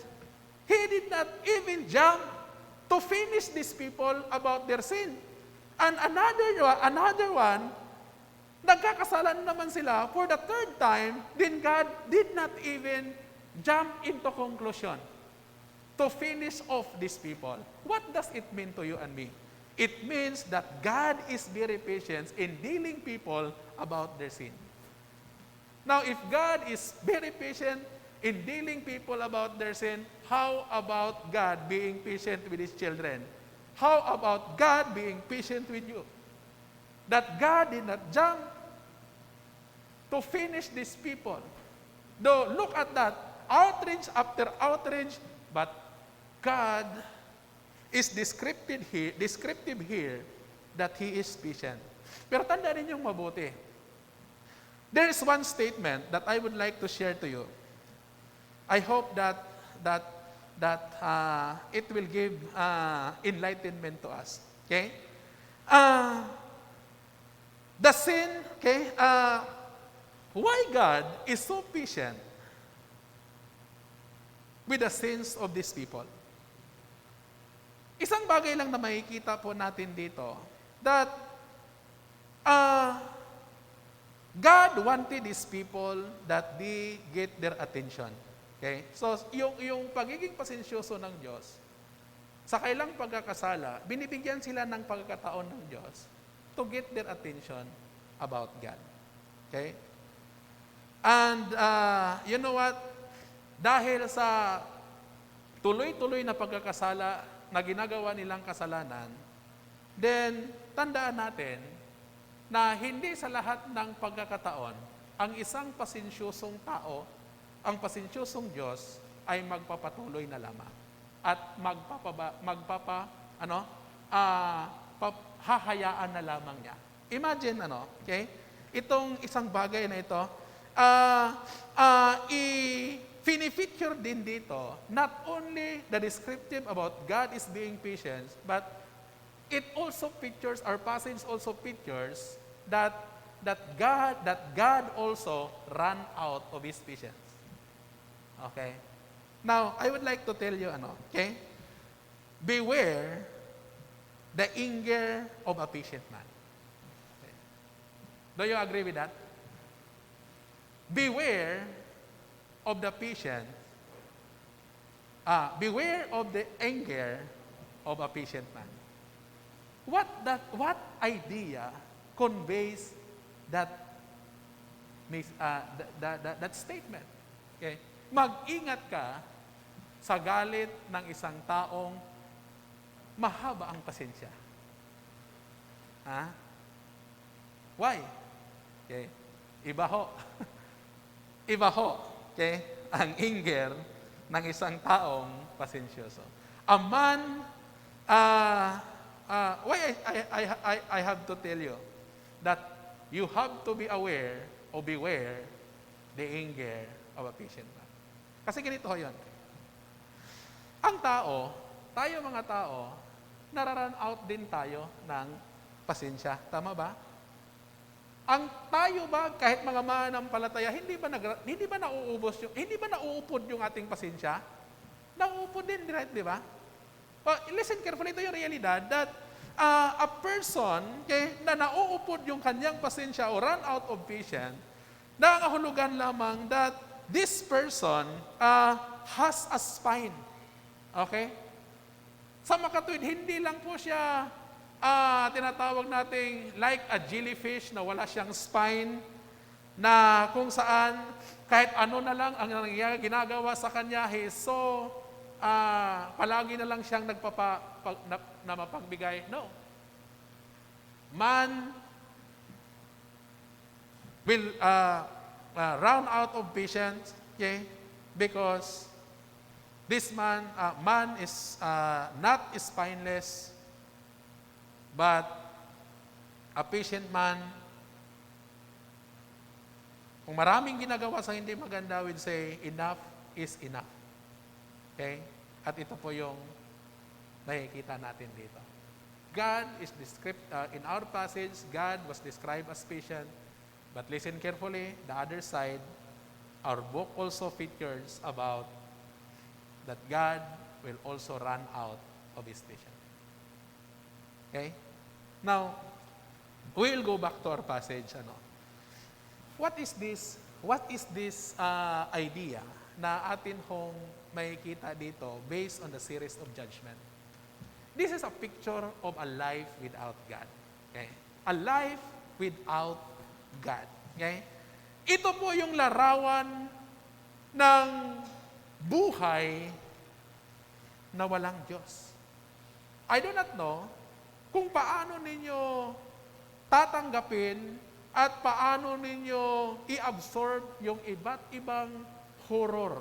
He did not even jump to finish these people about their sin. And another one, nagkakasalan naman sila for the third time, then God did not even jump into conclusion to finish off these people. What does it mean to you and me? It means that God is very patient in dealing people about their sin. Now, if God is very patient in dealing people about their sin, how about God being patient with His children? How about God being patient with you? That God did not jump to finish these people. Though, look at that, outrage after outrage, but God is descriptive here that He is patient. Pero tandaan ninyong mabuti. There is one statement that I would like to share to you. I hope that it will give enlightenment to us. Okay? The sin, okay? Why God is so patient with the sins of these people? Isang bagay lang na makikita po natin dito, that God wanted these people that they get their attention. Okay? So, yung pagiging pasensyoso ng Diyos, sa kailang pagkakasala, binibigyan sila ng pagkakataon ng Diyos to get their attention about God. Okay? And, you know what? Dahil sa tuloy-tuloy na pagkakasala na ginagawa nilang kasalanan, then, tandaan natin na hindi sa lahat ng pagkakataon, ang isang pasensyosong tao, ang pasensyosong Diyos ay magpapatuloy na lamang at hahayaan na lamang niya. Imagine, okay? Itong isang bagay na ito, i-feature din dito, not only the descriptive about God is being patient, but it also pictures, our passage also pictures that God also ran out of His patience. Okay? Now, I would like to tell you, okay? Beware the anger of a patient man. Okay. Do you agree with that? Beware of the patience beware of the anger of a patient man. What idea conveys that that statement? Okay? Mag-ingat ka sa galit ng isang taong mahaba ang pasensya. Why? Okay. Iba ho. Iba ho. Okay? Ang anger ng isang taong pasensyoso. A man, why I have to tell you that you have to be aware or beware the anger of a patient man. Kasi ganito ho yun. Ang tao, tayo mga tao, nararan out din tayo ng pasensya. Tama ba? Ang tayo ba, kahit mga mananampalataya, hindi ba nauupod yung ating pasensya? Nauupod din, right, di ba? Listen carefully, ito yung realidad that a person na nauupod yung kanyang pasensya o run out of patience, nangahulugan lamang that this person has a spine. Okay? Sa makatuwid, hindi lang po siya tinatawag nating like a jellyfish na wala siyang spine, na kung saan kahit ano na lang ang ginagawa sa kanya, so palagi na lang siyang na mapagbigay. No. Man will run out of patience, okay? Because this man is not spineless, but a patient man, kung maraming ginagawa sa hindi maganda, will say, enough is enough. Okay? At ito po yung nakikita natin dito. God is described, in our passage, God was described as patient, but listen carefully, the other side, our book also features about that God will also run out of his patience. Okay? Now, we'll go back to our passage. What is this idea na atin hong makikita dito based on the series of judgment? This is a picture of a life without God. Okay? A life without God. Okay? Ito po yung larawan ng buhay na walang Diyos. I do not know kung paano ninyo tatanggapin at paano ninyo i-absorb yung iba't ibang horror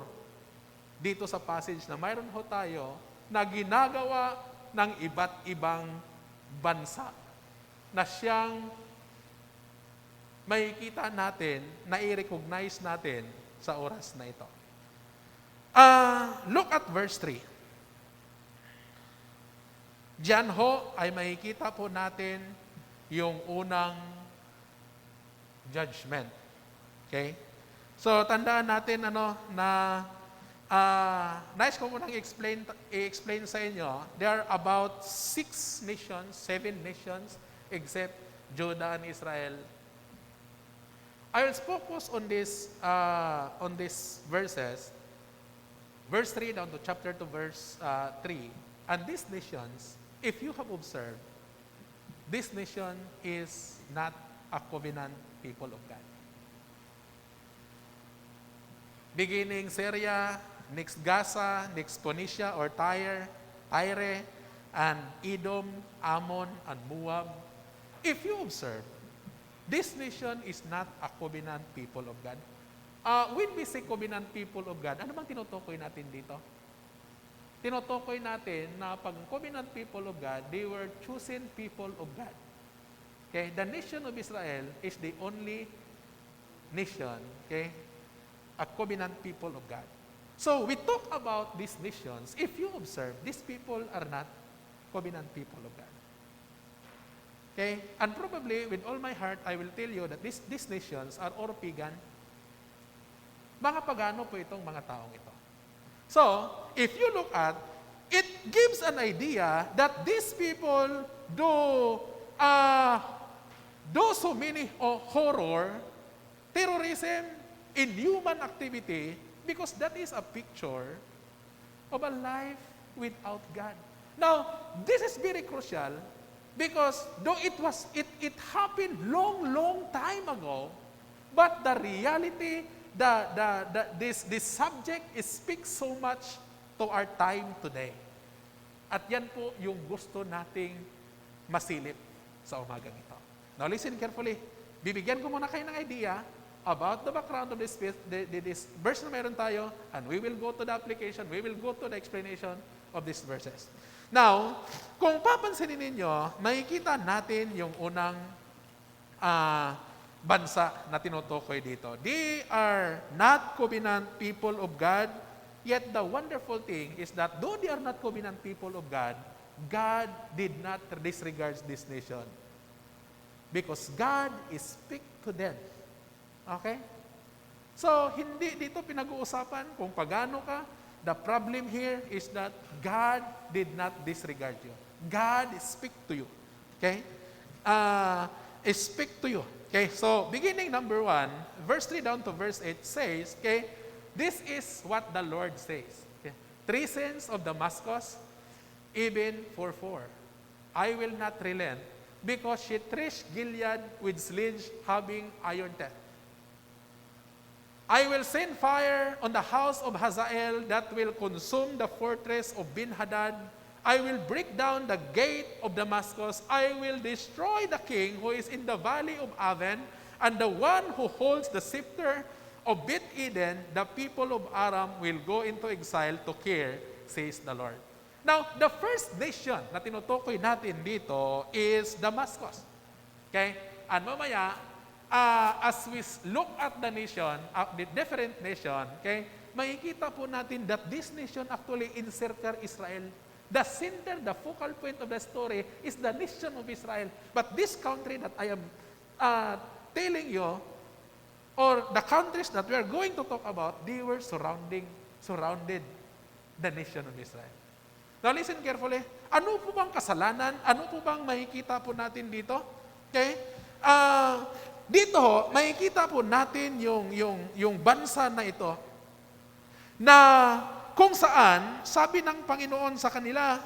dito sa passage na mayroon ho tayo na ginagawa ng iba't ibang bansa na siyang makikita natin, na i-recognize natin sa oras na ito. Look at verse 3. Diyan ho ay makikita po natin yung unang judgment. Okay? So, tandaan natin na nice ko munang i-explain sa inyo, there are about 7 nations, except Judah and Israel. I will focus on these verses, verse 3 down to chapter 2, verse 3. And these nations, if you have observed, this nation is not a covenant people of God. Beginning Syria, next Gaza, next Phoenicia or Tyre, and Edom, Ammon, and Moab. If you observe, this nation is not a covenant people of God. When we say covenant people of God, ano bang tinutukoy natin dito? Tinutukoy natin na pag covenant people of God, they were chosen people of God. Okay? The nation of Israel is the only nation, okay, a covenant people of God. So, we talk about these nations. If you observe, these people are not covenant people of God. Okay? And probably, with all my heart, I will tell you that these nations are all pagan. Mga pagano po itong mga taong ito. So, if you look at, it gives an idea that these people do so many horror, terrorism, inhuman activity, because that is a picture of a life without God. Now, this is very crucial because though it happened long time ago, but the reality, this subject speaks so much to our time today. At yan po yung gusto nating masilip sa umagang ito. Now listen carefully. Bibigyan ko muna kayo ng idea about the background of this verse na meron tayo, and we will go to the application, we will go to the explanation of these verses. Now, kung papansinin ninyo, makikita natin yung unang bansa na tinutukoy dito. They are not covenant people of God, yet the wonderful thing is that though they are not covenant people of God, God did not disregard this nation. Because God speak to them. Okay? So, hindi dito pinag-uusapan kung pagano ka. The problem here is that God did not disregard you. God speak to you. Okay? Speak to you. Okay? So, beginning number 1, verse 3 down to verse 8 says, okay, this is what the Lord says. Okay? 3 sins of Damascus, even for 4. I will not relent, because she threshed Gilead with sledge having iron teeth. I will send fire on the house of Hazael that will consume the fortress of Ben-Hadad. I will break down the gate of Damascus. I will destroy the king who is in the valley of Aven, and the one who holds the scepter of Beth-Eden. The people of Aram will go into exile to Kir, says the Lord. Now, the first nation na tinutukoy natin dito is Damascus. Okay? And mamaya, as we look at the nation, the different nation, okay, makikita po natin that this nation actually encircle Israel. The center, the focal point of the story is the nation of Israel. But this country that I am telling you, or the countries that we are going to talk about, they were surrounded the nation of Israel. Now listen carefully. Ano po bang kasalanan? Ano po bang makikita po natin dito? Okay? Dito, makikita po natin yung bansa na ito na kung saan sabi ng Panginoon sa kanila,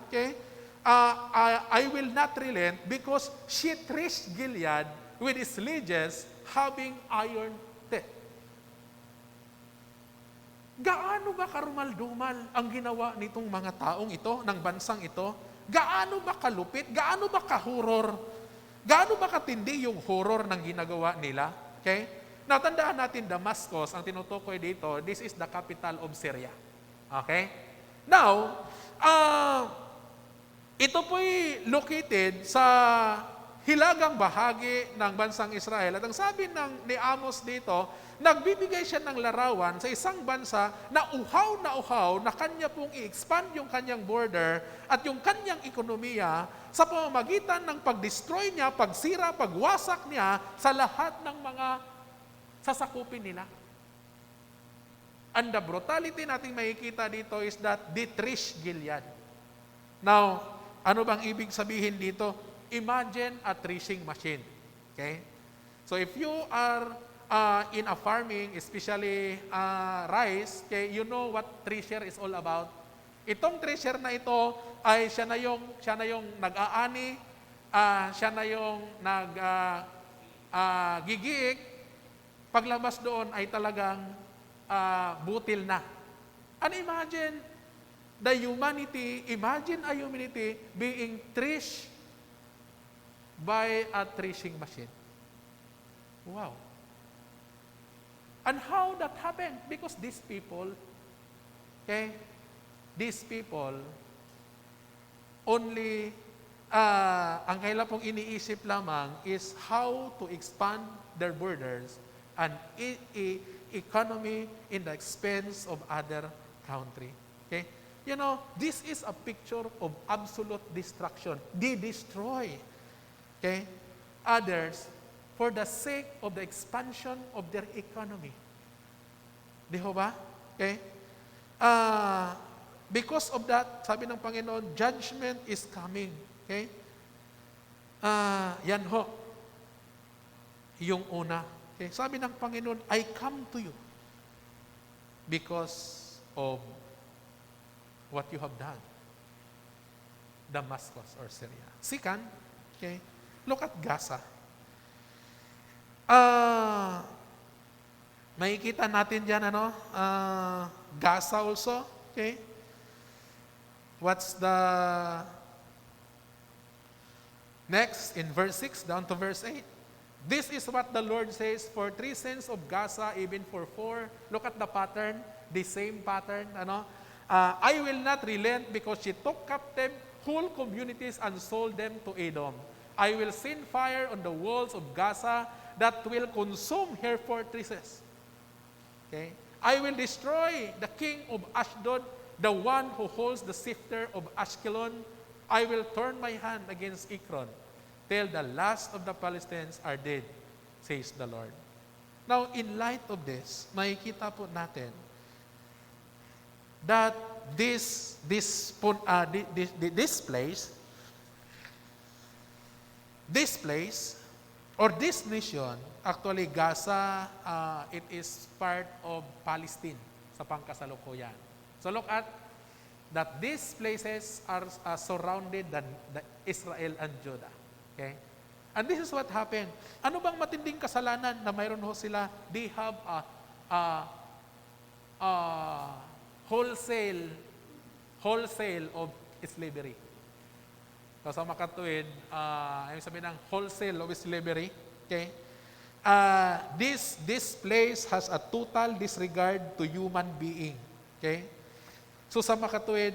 okay? I will not relent because she threshed Gilead with sledges having iron teeth. Gaano ba karumal-dumal ang ginawa nitong mga taong ito, ng bansang ito? Gaano ba kalupit? Gaano ba kahoror? Gaano ba katindi yung horror ng ginagawa nila? Okay? Natandaan natin Damascus, ang tinutukoy dito, this is the capital of Syria. Okay? Now, ito po'y located sa hilagang bahagi ng bansang Israel. At ang sabi ni Amos dito, nagbibigay siya ng larawan sa isang bansa na uhaw na kanya pong i-expand yung kanyang border at yung kanyang ekonomiya sa pamamagitan ng pag-destroy niya, pagsira, pagwasak niya sa lahat ng mga sasakupin nila. And the brutality nating makikita dito is that they threshed Gilead. Now, ano bang ibig sabihin dito? Imagine a threshing machine. Okay? So if you are in a farming, especially rice, okay, you know what thresher is all about. Itong thresher na ito ay siya na yung nag-aani, siya na yung gigiik. Paglabas doon ay talagang butil na. And imagine a humanity being threshed by a threshing machine. Wow. And how that happened? Because these people only, ang kailan pong iniisip lamang is how to expand their borders and economy in the expense of other country. Okay? You know, this is a picture of absolute destruction. They destroy, okay, others for the sake of the expansion of their economy. Di ho ba? Okay? Because of that, sabi ng Panginoon, judgment is coming. Okay? Yan ho. Yung una. Okay? Sabi ng Panginoon, I come to you because of what you have done. Damascus or Syria. Second, okay, look at Gaza. Makikita natin dyan, Gaza also, okay? What's the next in verse 6 down to verse 8? This is what the Lord says, for 3 sins of Gaza, even for 4. Look at the pattern, the same pattern. I will not relent because she took captive whole communities and sold them to Edom. I will send fire on the walls of Gaza that will consume her fortresses. Okay? I will destroy the king of Ashdod, the one who holds the scepter of Ashkelon. I will turn my hand against Ekron till the last of the Palestinians are dead, says the Lord. Now, in light of this, makikita po natin that this place, or this nation, actually Gaza, it is part of Palestine sa pangkasalukuyan. So look at that these places are surrounded the Israel and Judah. Okay? And this is what happened. Ano bang matinding kasalanan na mayroon ho sila? They have a wholesale of slavery. So sa makatuwid, yung sabihin ng wholesale of slavery, okay? This place has a total disregard to human being. Okay? So sa makatuwid,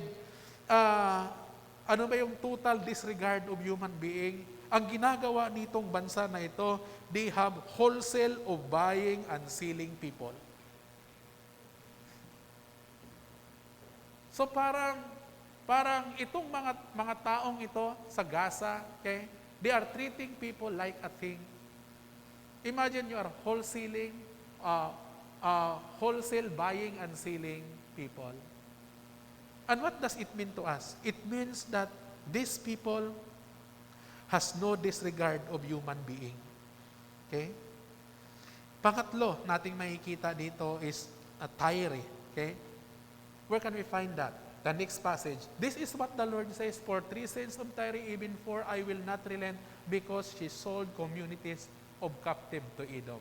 ano ba yung total disregard of human being? Ang ginagawa nitong bansa na ito, they have wholesale of buying and selling people. So parang itong mga taong ito sa Gaza, okay, they are treating people like a thing. Imagine you are wholesale buying and selling people. And what does it mean to us? It means that these people has no disregard of human being. Okay? Pangatlo nating makikita dito is Tyre. Okay? Where can we find that? The next passage. This is what the Lord says, for 3 sins of Tyre, even 4, I will not relent, because she sold communities of captive to Edom.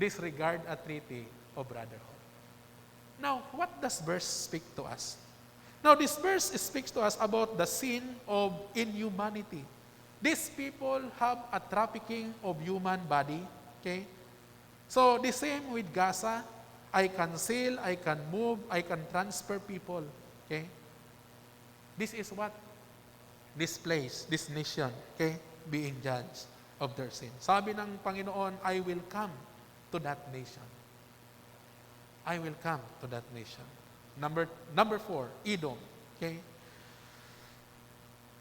Disregard a treaty of brotherhood. Now, what does verse speak to us? Now, this verse speaks to us about the sin of inhumanity. These people have a trafficking of human body. Okay? So, the same with Gaza. I can sell, I can move, I can transfer people. Okay? This is what this place, this nation, okay, being judged of their sin. Sabi ng Panginoon, I will come to that nation. I will come to that nation. Number 4, Edom. Okay?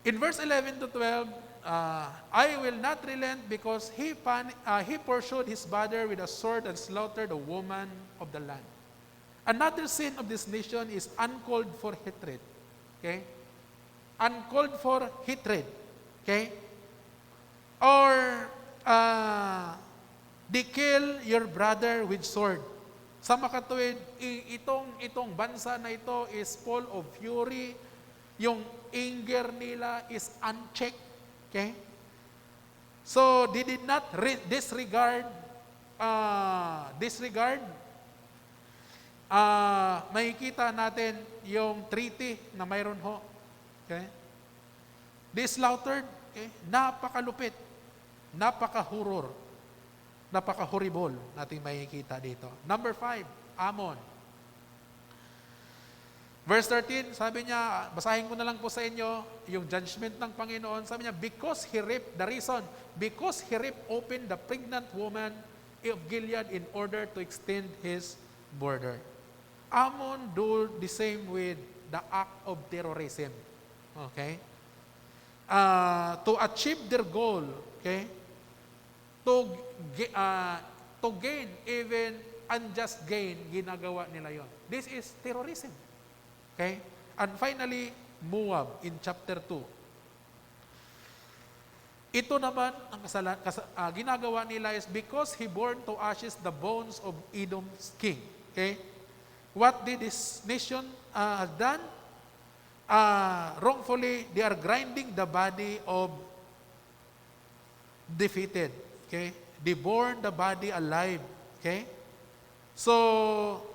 In verse 11 to 12, I will not relent because he pursued his brother with a sword and slaughtered a woman of the land. Another sin of this nation is uncalled for hatred. Okay? Uncalled for hatred. Okay? Or they kill your brother with sword. Sa makatuwid, itong bansa na ito is full of fury. Yung anger nila is unchecked. Okay? So, they did not disregard, makikita natin yung treaty na mayroon ho. Okay? They slaughtered, okay? Napakalupit, napakahuror, napaka-horrible natin makikita dito. Number 5, Ammon. Verse 13, sabi niya, basahin ko na lang po sa inyo yung judgment ng Panginoon. Sabi niya, because he ripped open the pregnant woman of Gilead in order to extend his border. Ammon do the same with the act of terrorism. Okay? To achieve their goal, okay? To gain even unjust gain, ginagawa nila yon. This is terrorism. Okay? And finally, Moab in chapter 2. Ito naman, ang ginagawa nila is because he burned to ashes the bones of Edom's king. Okay? what did this nation have done? Wrongfully, they are grinding the body of defeated. Okay? They burn the body alive. Okay? So,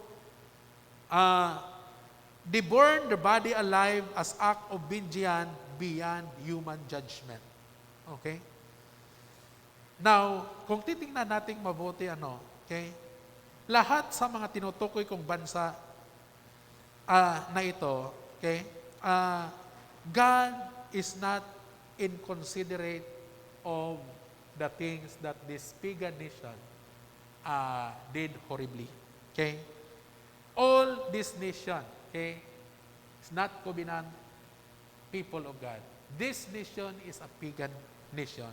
they burn the body alive as act of vengeance beyond human judgment. Okay? Now, kung titingnan natin mabuti, okay? Lahat sa mga tinutukoy kong bansa na ito, okay? God is not inconsiderate of the things that this pagan nation did horribly. Okay? All this nation, okay, is not covenant people of God. This nation is a pagan nation,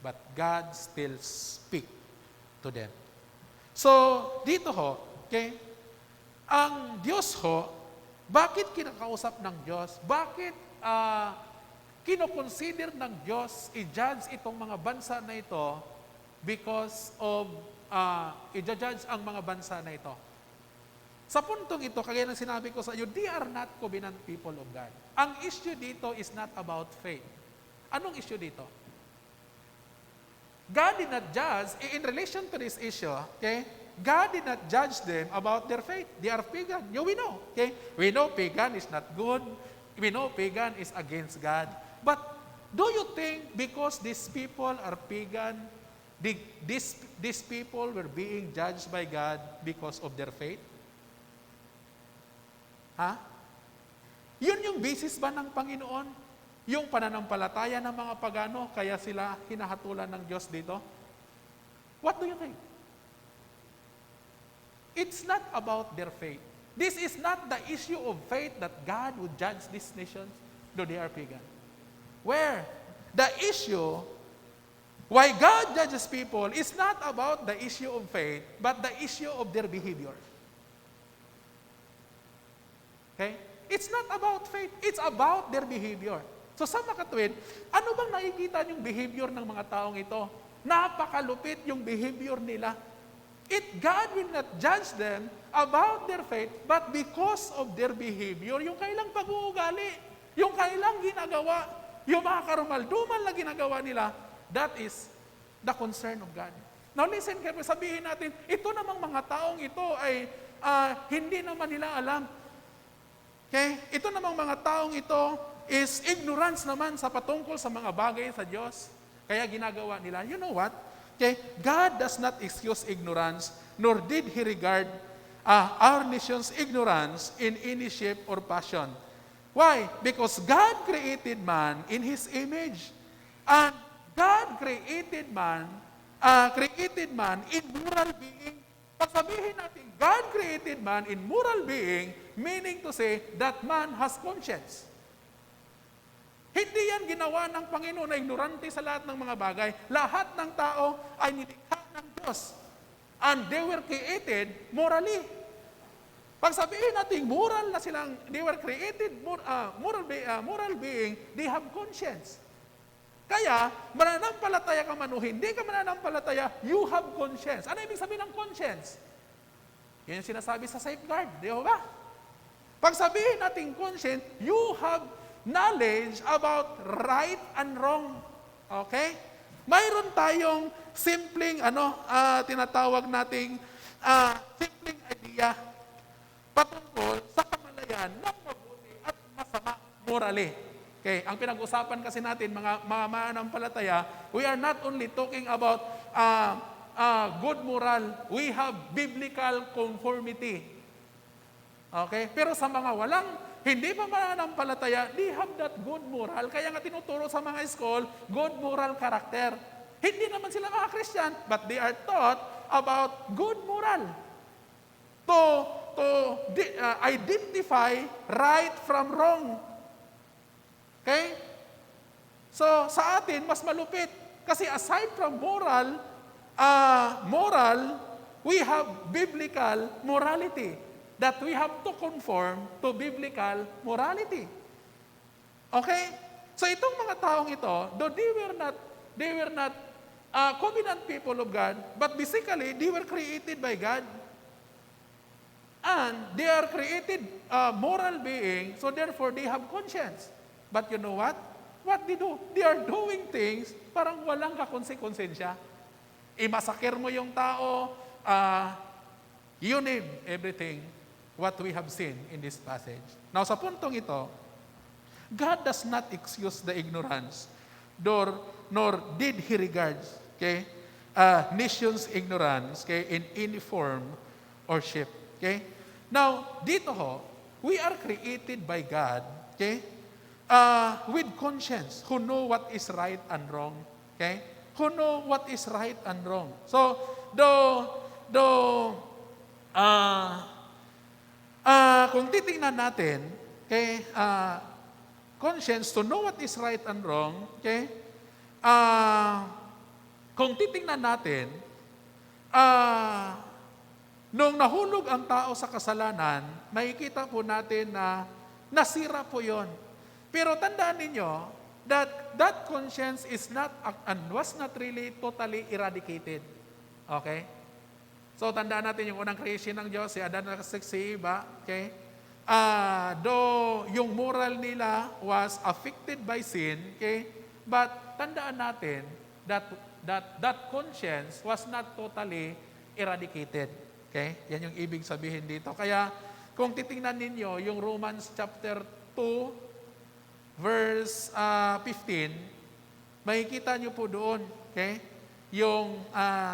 but God still speak to them. So, dito ho, okay, ang Diyos ho, bakit kinakausap ng Diyos? Bakit kinoconsider ng Diyos i-judge itong mga bansa na ito because of i-judge ang mga bansa na ito? Sa puntong ito, kagaya ng sinabi ko sa iyo, they are not covenant people of God. Ang issue dito is not about faith. Anong issue dito? God did not judge, in relation to this issue, okay, God did not judge them about their faith. They are pagan. We know, okay? We know pagan is not good. We know pagan is against God. But do you think because these people are pagan, these people were being judged by God because of their faith? Yun yung basis ba ng Panginoon? Yung pananampalataya ng mga pagano, kaya sila hinahatulan ng Diyos dito? What do you think? It's not about their faith. This is not the issue of faith that God would judge these nations, though they are pagan. Where the issue, why God judges people, is not about the issue of faith, but the issue of their behavior. Okay? It's not about faith, it's about their behavior. So sa makatwid, ano bang nakikita yung behavior ng mga taong ito? Napakalupit yung behavior nila. God will not judge them about their faith, but because of their behavior, yung kailang pag-uugali, yung kailang ginagawa, yung mga karumaldumal na ginagawa nila, that is the concern of God. Now listen carefully, sabihin natin, ito namang mga taong ito ay hindi naman nila alam. Okay? Ito namang mga taong ito is ignorance naman sa patungkol sa mga bagay sa Diyos. Kaya ginagawa nila. You know what? Okay? God does not excuse ignorance, nor did He regard our nation's ignorance in any shape or fashion. Why? Because God created man in His image. And God created man in moral being. Pag sabihin natin, God created man in moral being, meaning to say that man has conscience. Hindi yan ginawa ng Panginoon na ignorante sa lahat ng mga bagay. Lahat ng tao ay nilikha ng Diyos. And they were created morally. Pag sabihin natin moral na silang, they were created moral being, they have conscience. Kaya, mananampalataya ka man o hindi ka mananampalataya, you have conscience. Ano ibig sabihin ng conscience? Yan yung sinasabi sa safeguard, di ba? Pag sabihin natin conscience, you have knowledge about right and wrong. Okay? Mayroon tayong simpleng, tinatawag nating simpleng idea patungkol sa kamalayan ng mabuti at masama morally. Okay, ang pinag-usapan kasi natin, mga mananampalataya, we are not only talking about good moral, we have biblical conformity. Okay? Pero sa mga hindi pa mananampalataya, they have that good moral. Kaya nga tinuturo sa mga school, good moral character. Hindi naman sila mga Christian, but they are taught about good moral. To identify right from wrong. Okay? So, sa atin, mas malupit. Kasi aside from moral, we have biblical morality. That we have to conform to biblical morality. Okay? So itong mga taong ito, though they were not covenant people of God, but basically, they were created by God. And they are created moral being, so therefore they have conscience. But you know what? What they do? They are doing things parang walang kakonsensya. Imasakir mo yung tao, you name everything what we have seen in this passage. Now sa puntong ito, God does not excuse the ignorance, nor did He regards nation's ignorance in any form or shape. Okay? Now, dito we are created by God, with conscience, who know what is right and wrong. Okay? Who know what is right and wrong. So, kung titingnan natin, conscience to know what is right and wrong, kung titingnan natin, nung nahulog ang tao sa kasalanan, makikita po natin na nasira po yon. Pero tandaan ninyo that conscience is not and was not really totally eradicated. Okay? So tandaan natin yung unang creation ng Diyos, si Adan at si Eva, okay? Though yung moral nila was affected by sin, okay? But tandaan natin that conscience was not totally eradicated. Okay? Yan yung ibig sabihin dito. Kaya, kung titingnan ninyo yung Romans chapter 2, verse 15, makikita nyo po doon, okay? Yung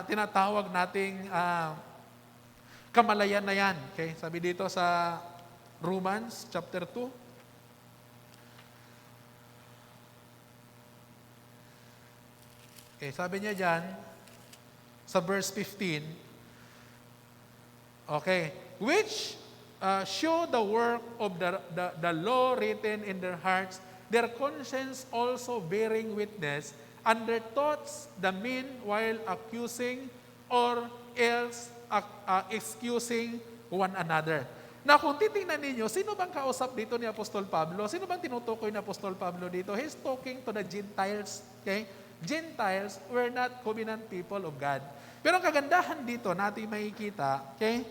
tinatawag nating kamalayan na yan. Okay? Sabi dito sa Romans chapter 2, okay, sabi niya dyan, sa verse 15, okay, which show the work of the law written in their hearts, their conscience also bearing witness, and their thoughts the meanwhile accusing or else excusing one another. Na kung titingnan ninyo, sino bang kausap dito ni Apostol Pablo? Sino bang tinutukoy ni Apostol Pablo dito? He's talking to the Gentiles. Okay? Gentiles were not covenant people of God. Pero ang kagandahan dito natin makikita, okay?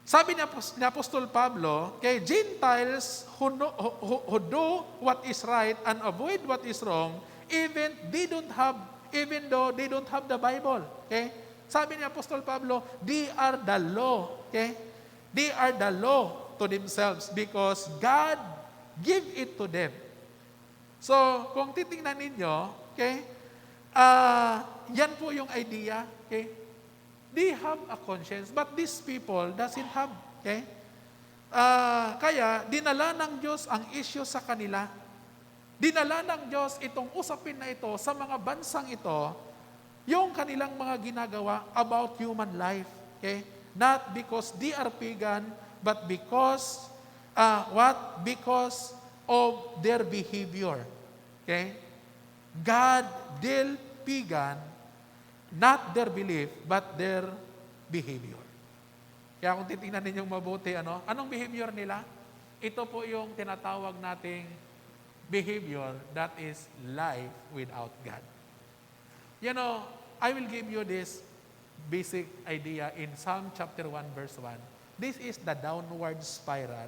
Sabi ni Apostol Pablo, okay, Gentiles who do what is right and avoid what is wrong, even though they don't have the Bible. Okay? Sabi ni Apostol Pablo, they are the law. Okay? They are the law to themselves because God give it to them. So, kung titingnan ninyo, okay, yan po yung idea, okay? They have a conscience, but these people doesn't have, okay? Kaya, dinala ng Diyos ang issue sa kanila. Dinala ng Diyos itong usapin na ito sa mga bansang ito, yung kanilang mga ginagawa about human life, okay? Not because they are pagan, but because, Because of their behavior. Okay? God deal pagan, not their belief, but their behavior. Kaya kung titingnan ninyong mabuti, anong behavior nila? Ito po yung tinatawag nating behavior that is life without God. I will give you this basic idea in Psalm chapter 1 verse 1. This is the downward spiral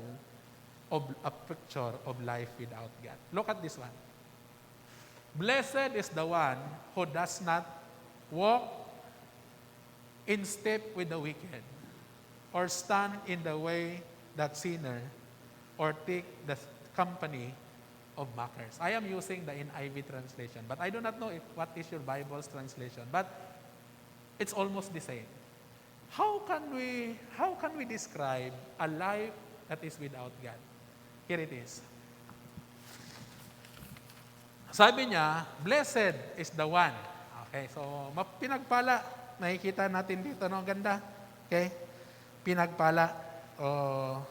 of a picture of life without God. Look at this one. Blessed is the one who does not walk in step with the wicked, or stand in the way that sinner, or take the company of mockers. I am using the NIV translation, but I do not know what is your Bible's translation, but it's almost the same. How can we describe a life that is without God? Here it is. Sabi niya, blessed is the one. Okay, so pinagpala. Nakikita natin dito, no? Ganda. Okay? Pinagpala.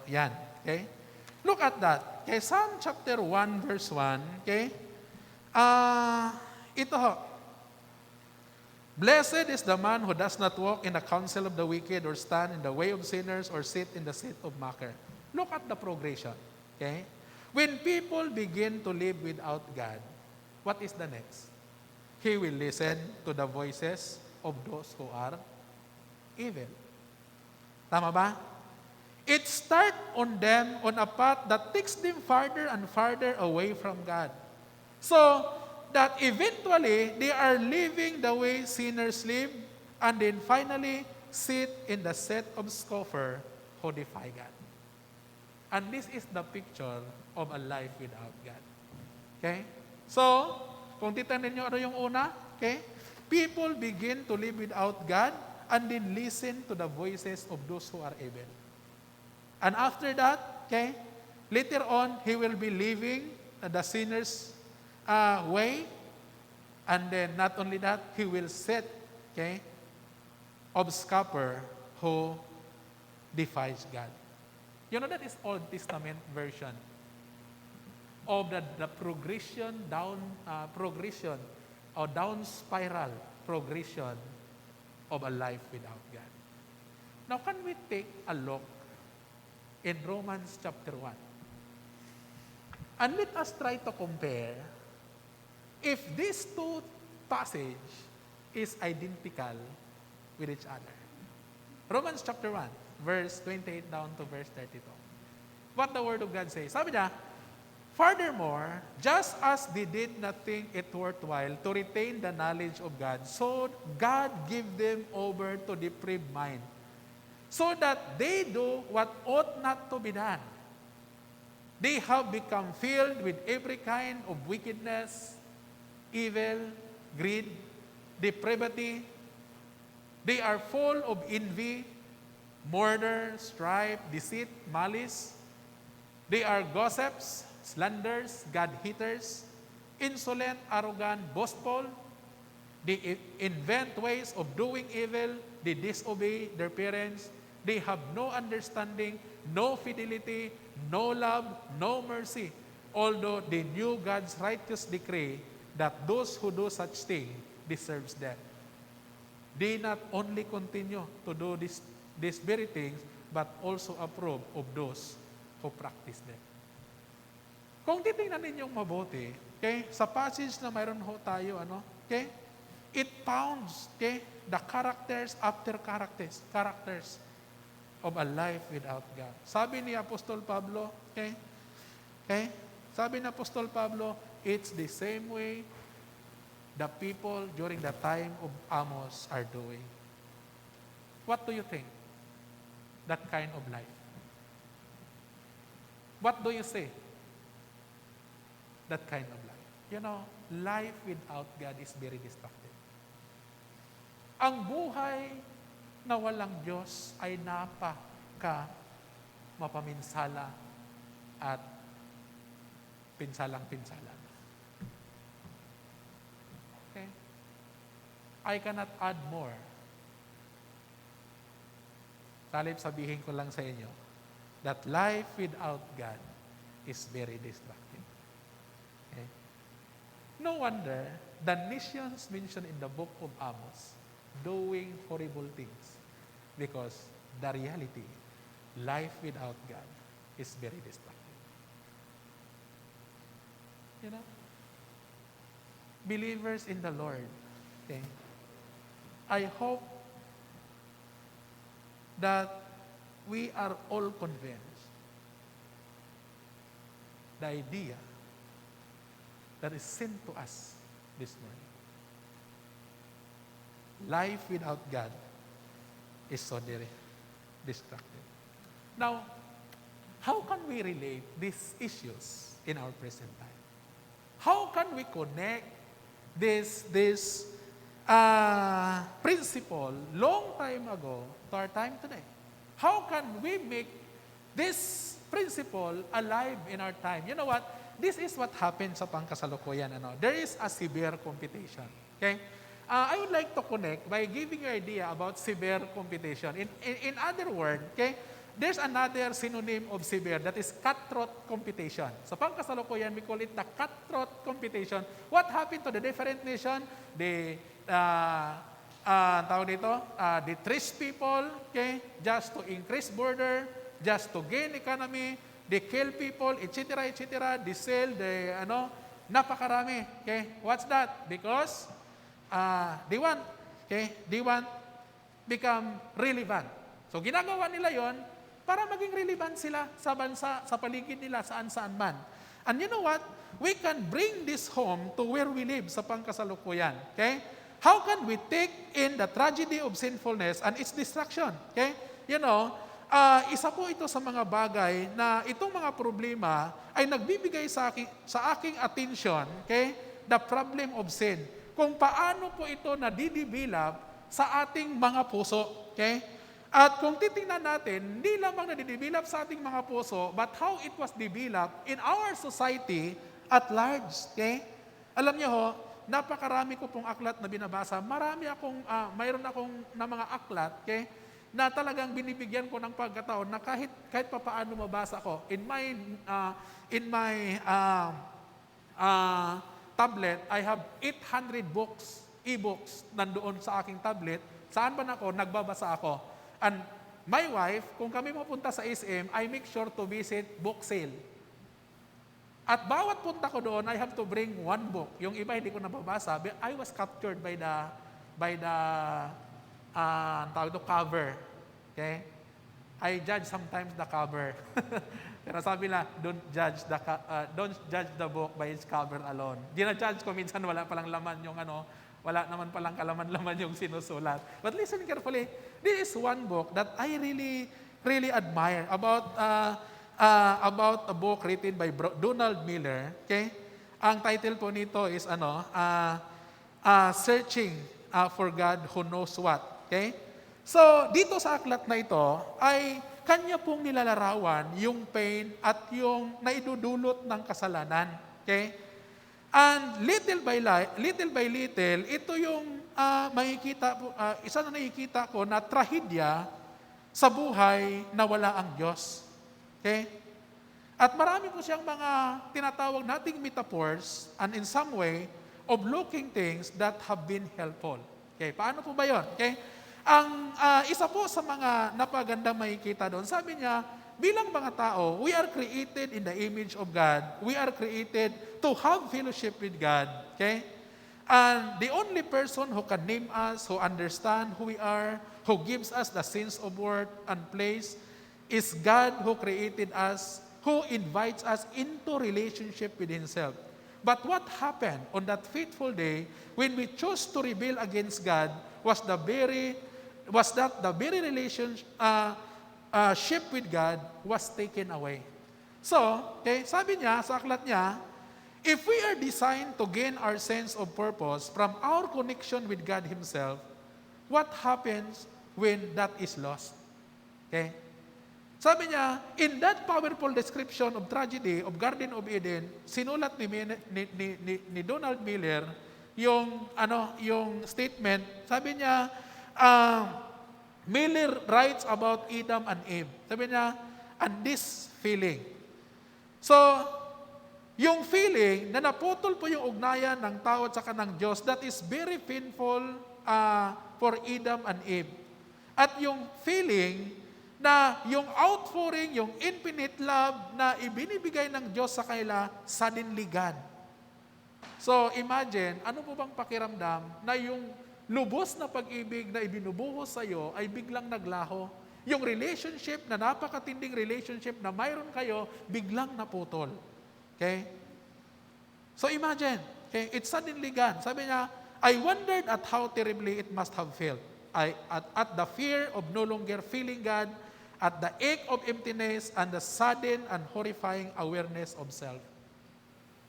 Yan. Okay? Look at that. Okay, Psalm chapter 1 verse 1. Okay? Ito ho. Blessed is the man who does not walk in the counsel of the wicked, or stand in the way of sinners, or sit in the seat of mocker. Look at the progression. Okay? When people begin to live without God, what is the next? He will listen to the voices of those who are evil. Tama ba? It starts on them on a path that takes them farther and farther away from God. So that eventually they are living the way sinners live, and then finally sit in the set of scoffer who defy God. And this is the picture of a life without God. Okay? So, kung titignan niyo ano yung una, okay? People begin to live without God and then listen to the voices of those who are evil. And after that, okay, later on, he will be living the sinner's way. And then not only that, he will set, okay, of scoffer who defies God. You know, that is Old Testament version of the progression down spiral progression of a life without God. Now, can we take a look in Romans chapter 1? And let us try to compare if these two passages is identical with each other. Romans chapter 1. Verse 28 down to verse 32. What the Word of God says. Sabi niya, furthermore, just as they did not think it worthwhile to retain the knowledge of God, so God gave them over to depraved mind, so that they do what ought not to be done. They have become filled with every kind of wickedness, evil, greed, depravity. They are full of envy, murder, strife, deceit, malice. They are gossips, slanderers, God-haters, insolent, arrogant, boastful. They invent ways of doing evil. They disobey their parents. They have no understanding, no fidelity, no love, no mercy. Although they knew God's righteous decree that those who do such thing deserves death. They not only continue to do these very things, but also approve of those who practice them. Kung titingnan ninyong mabuti, okay, sa passage na mayroon ho tayo, okay, it founds, okay, the characters after characters of a life without God. Sabi ni Apostol Pablo, okay, sabi ni Apostol Pablo, it's the same way the people during the time of Amos are doing. What do you think? That kind of life. What do you say? That kind of life. You know, life without God is very destructive. Ang buhay na walang Diyos ay napaka mapaminsala at pinsalang-pinsala. Okay? I cannot add more. Talib sabihin ko lang sa inyo that life without God is very destructive. Okay? No wonder the nations mentioned in the book of Amos doing horrible things because the reality, life without God is very destructive. You know? Believers in the Lord, okay? I hope that we are all convinced the idea that is sent to us this morning. Life without God is so very destructive. Now, how can we relate these issues in our present time? How can we connect this principle long time ago to our time today? How can we make this principle alive in our time? You know what? This is what happens sa pangkasalukuyan. There is a severe competition. Okay? I would like to connect by giving you an idea about severe competition. In other words, okay, there's another synonym of severe, that is cutthroat competition. Sa pangkasalukuyan, we call it the cutthroat competition. What happened to the different nation? They trace people, okay, just to increase border, just to gain economy, they kill people, etc., etc., they sell, napakarami, okay? What's that? Because they want become relevant. So ginagawa nila yon para maging relevant sila sa bansa, sa paligid nila, saan-saan man. And you know what? We can bring this home to where we live sa pangkasalukuyan. Okay? How can we take in the tragedy of sinfulness and its destruction? Okay? You know, isa po ito sa mga bagay na itong mga problema ay nagbibigay sa aking attention, okay? The problem of sin. Kung paano po ito nadidevelop sa ating mga puso, okay? At kung titingnan natin, hindi lamang nadidevelop sa ating mga puso, but how it was developed in our society at large, okay? Alam niyo ho, napakarami ko pong aklat na binabasa. Mayroon akong na mga aklat, okay? Na talagang binibigyan ko ng pagkataon na kahit papaano mabasa ko. In my tablet, I have 800 books, e-books nandoon sa aking tablet. Saan ba ako? Nagbabasa ako. And my wife, kung kami mapunta sa SM, I make sure to visit book sale. At bawat punta ko doon, I have to bring one book. Yung iba hindi ko nababasa. I was captured by the cover. Okay? I judge sometimes the cover. Pero sabi na, don't judge the book by its cover alone. Gina-judge ko minsan wala palang laman yung wala naman palang kalaman-laman yung sinusulat. But listen carefully. This is one book that I really, really admire about a book written by Donald Miller. Okay? Ang title po nito is Searching for God Who Knows What. Okay? So, dito sa aklat na ito ay kanya pong nilalarawan yung pain at yung naidudulot ng kasalanan. Okay? And little by little, ito yung isa na nakikita ko na trahedya sa buhay na wala ang Diyos. Okay? At marami po siyang mga tinatawag nating metaphors and in some way of looking things that have been helpful. Okay? Paano po ba yun? Okay? Ang isa po sa mga napaganda makikita doon, sabi niya, bilang mga tao, we are created in the image of God. We are created to have fellowship with God. Okay? And the only person who can name us, who understand who we are, who gives us the sense of worth and place, is God who created us, who invites us into relationship with Himself. But what happened on that fateful day when we chose to rebel against God was that the very relationship with God was taken away. So, okay, sabi niya sa aklat niya, if we are designed to gain our sense of purpose from our connection with God Himself, what happens when that is lost? Okay? Sabi niya, in that powerful description of tragedy of Garden of Eden, sinulat ni Donald Miller yung statement. Sabi niya, Miller writes about Adam and Eve. Sabi niya, and this feeling. So, yung feeling na naputol po yung ugnayan ng tao at saka ng Diyos, that is very painful for Adam and Eve. At yung feeling na yung outpouring, yung infinite love na ibinibigay ng Diyos sa kanila, suddenly gone. So imagine, ano po bang pakiramdam na yung lubos na pag-ibig na ibinubuhos sa iyo ay biglang naglaho? Yung relationship na napakatinding relationship na mayroon kayo, biglang naputol. Okay? So imagine, okay, it's suddenly gone. Sabi niya, I wondered at how terribly it must have felt. At the fear of no longer feeling God, at the ache of emptiness, and the sudden and horrifying awareness of self.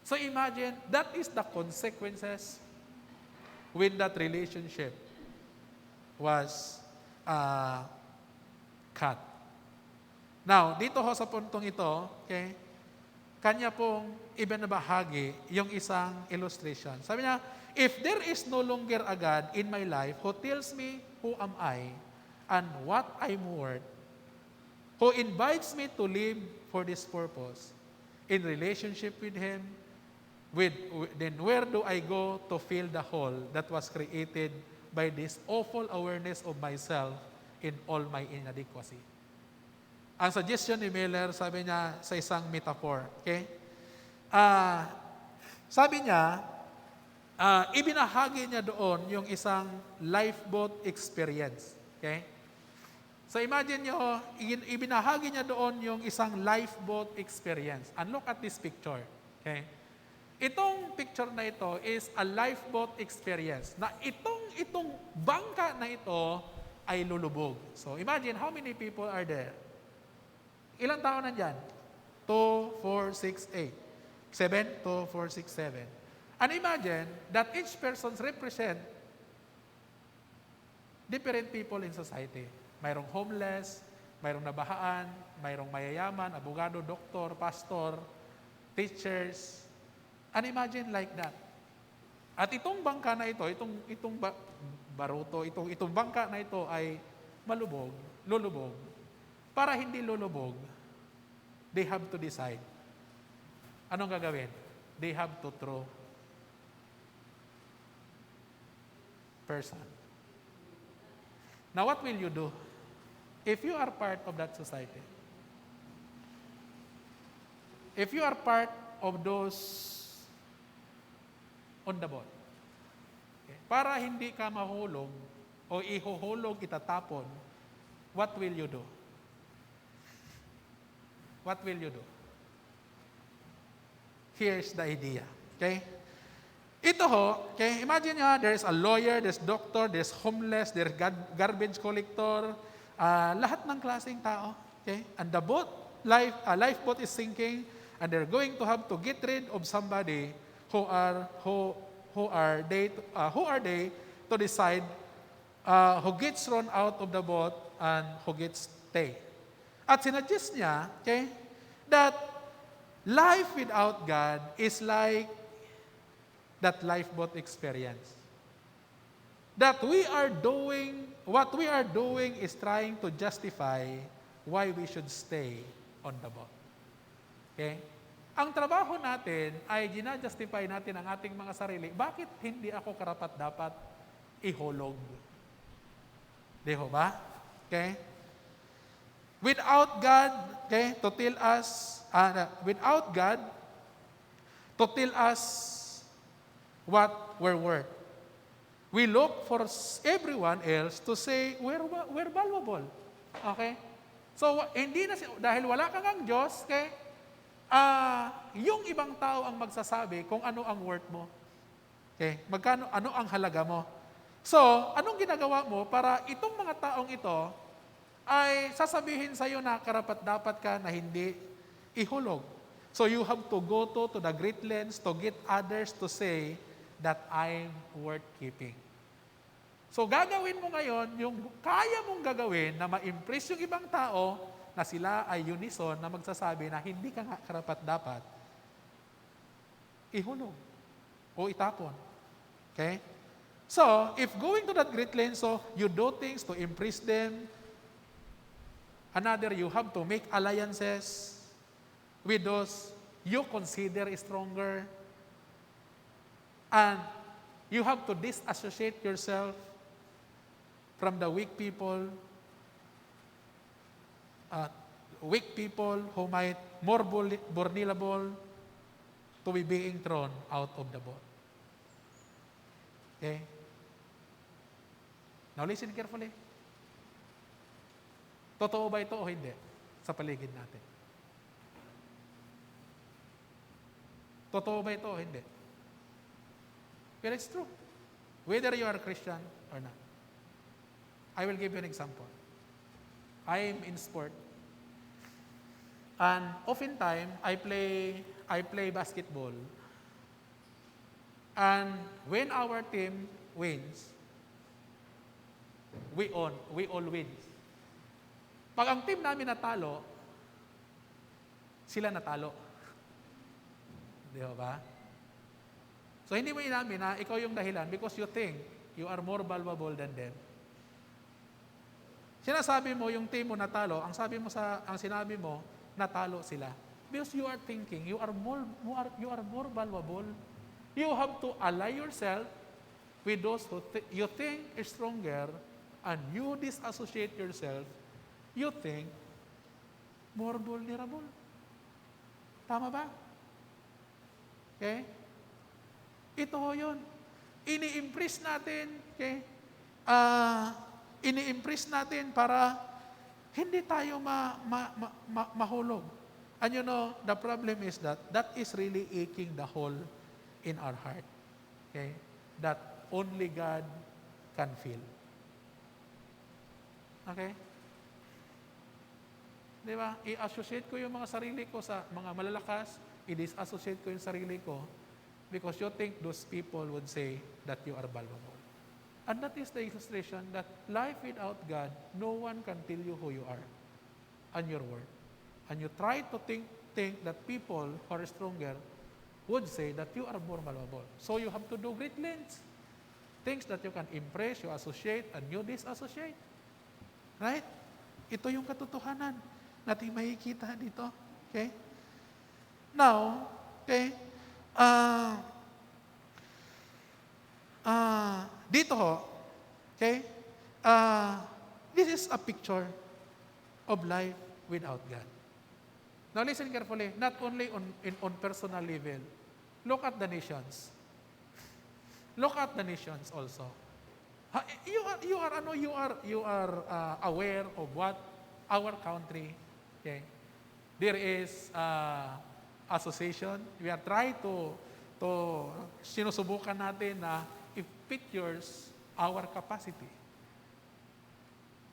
So imagine, that is the consequences when that relationship was cut. Now, dito ho sa puntong ito, okay, kanya pong ibinabahagi yung isang illustration. Sabi niya, if there is no longer a God in my life who tells me who am I and what I'm worth, who invites me to live for this purpose, in relationship with Him, then where do I go to fill the hole that was created by this awful awareness of myself in all my inadequacy? Ang suggestion ni Miller, sabi niya sa isang metaphor, okay? Sabi niya, ibinahagi niya doon yung isang lifeboat experience, okay? So imagine nyo, ibinahagi niya doon yung isang lifeboat experience. And look at this picture. Okay? Itong picture na ito is a lifeboat experience na itong bangka na ito ay lulubog. So imagine how many people are there? Ilang tao nandyan? 2, 4, 6, 8. 7, 2, 4, 6, 7. And imagine that each person represent different people in society. Mayroong homeless, mayroong nabahaan, mayroong mayayaman, abogado, doktor, pastor, teachers. And imagine like that. At itong bangka na ito, itong baruto, itong bangka na ito ay lulubog. Para hindi lulubog, they have to decide. Anong gagawin? They have to throw person. Now what will you do if you are part of that society? If you are part of those on the boat, okay, para hindi ka mahulog o ihuhulog, itatapon, what will you do? What will you do? Here's the idea. Okay? Ito ho, okay, imagine nyo, there's a lawyer, there's doctor, there's homeless, there's garbage collector, lahat ng klaseng tao. Okay? And the boat, lifeboat is sinking, and they're going to have to get rid of somebody who are they to decide who gets thrown out of the boat and who gets stay. At sinuggest niya, okay, that life without God is like that lifeboat experience. That what we are doing is trying to justify why we should stay on the boat. Okay? Ang trabaho natin ay gina-justify natin ang ating mga sarili. Bakit hindi ako karapat-dapat ihulog? Di ho ba? Okay? Without God, okay, to tell us, what we're worth. We look for everyone else to say, we're valuable. Okay? So, hindi na, dahil wala kang ang Diyos, okay, yung ibang tao ang magsasabi kung ano ang worth mo. Okay? Ano ang halaga mo. So, anong ginagawa mo para itong mga taong ito ay sasabihin sa iyo na karapat-dapat ka na hindi ihulog. So you have to go to the great lengths to get others to say that I'm worth keeping. So gagawin mo ngayon yung kaya mong gagawin na ma-impress yung ibang tao na sila ay unison na magsasabi na hindi ka nga karapat-dapat ihulog o itapon. Okay? So, if going to that great length, so you do things to impress them. Another, you have to make alliances with those you consider stronger. And you have to disassociate yourself from the weak people who might more vulnerable to be being thrown out of the boat. Okay? Now listen carefully. Totoo ba ito o hindi sa paligid natin? Totoo ba ito o hindi? Well, it's true. Whether you are a Christian or not. I will give you an example. I am in sport. And oftentimes, I play basketball. And when our team wins, we all win. Pag ang team namin natalo, sila natalo. Di ba? So hindi mo inamin na ikaw yung dahilan because you think you are more valuable than them. Sinasabi mo yung team mo natalo, ang sinabi mo natalo sila. Because you are thinking you are more valuable. You have to ally yourself with those who you think is stronger, and you disassociate yourself. You think more vulnerable. Tama ba? Okay? Ito ho yun. Ini-impress natin, okay? Ini-impress natin para hindi tayo mahulog. And you know, the problem is that is really aching the hole in our heart. Okay? That only God can fill. Okay? Di ba? I-associate ko yung mga sarili ko sa mga malalakas, i-disassociate ko yung sarili ko because you think those people would say that you are valuable. And that is the illustration that life without God, no one can tell you who you are and your worth. And you try to think that people who are stronger would say that you are more valuable. So you have to do great lengths. Things that you can impress, you associate, and you disassociate. Right? Ito yung katotohanan natin makikita dito. Okay? Now, okay, dito ho, okay, this is a picture of life without God. Now listen carefully, not only on personal level, look at the nations. Look at the nations also. You are aware of what our country, okay? There is association. We are trying to sinusubukan natin na if pictures our capacity.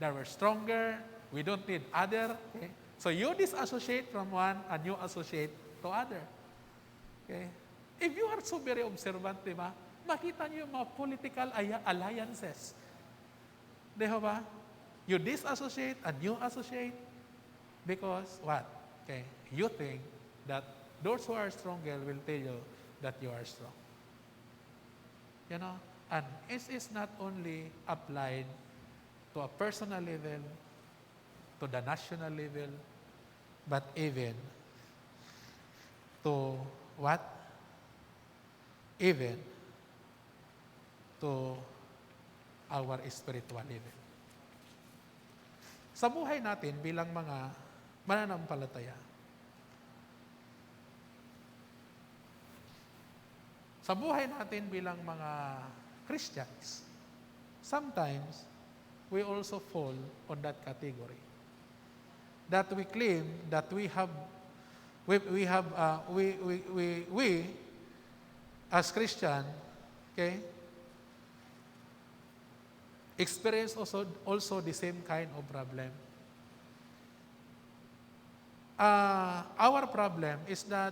That we're stronger, we don't need other. Okay? So you disassociate from one and you associate to other. Okay? If you are so very observant, di ba? Makita niyo yung mga political alliances. Di ba? You disassociate and you associate because what? Okay? You think that those who are stronger will tell you that you are strong. You know? And it is not only applied to a personal level, to the national level, but even to what? Even to our spiritual level. Sa buhay natin bilang mga mananampalataya, sa buhay natin bilang mga Christians, sometimes we also fall on that category. That we claim that we as Christian, okay, experience also the same kind of problem. Our problem is that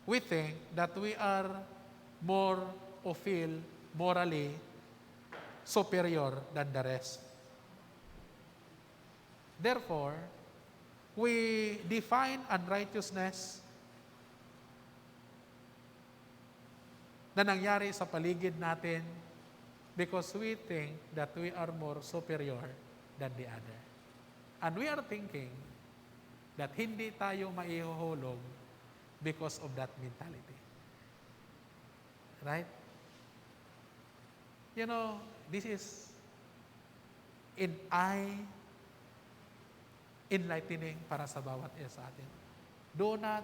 we think that we are more or feel morally superior than the rest. Therefore, we define unrighteousness na nangyari sa paligid natin because we think that we are more superior than the other. And we are thinking that hindi tayo maihuhulog because of that mentality. Right? You know, this is enlightening para sa bawat isa sa atin. Do not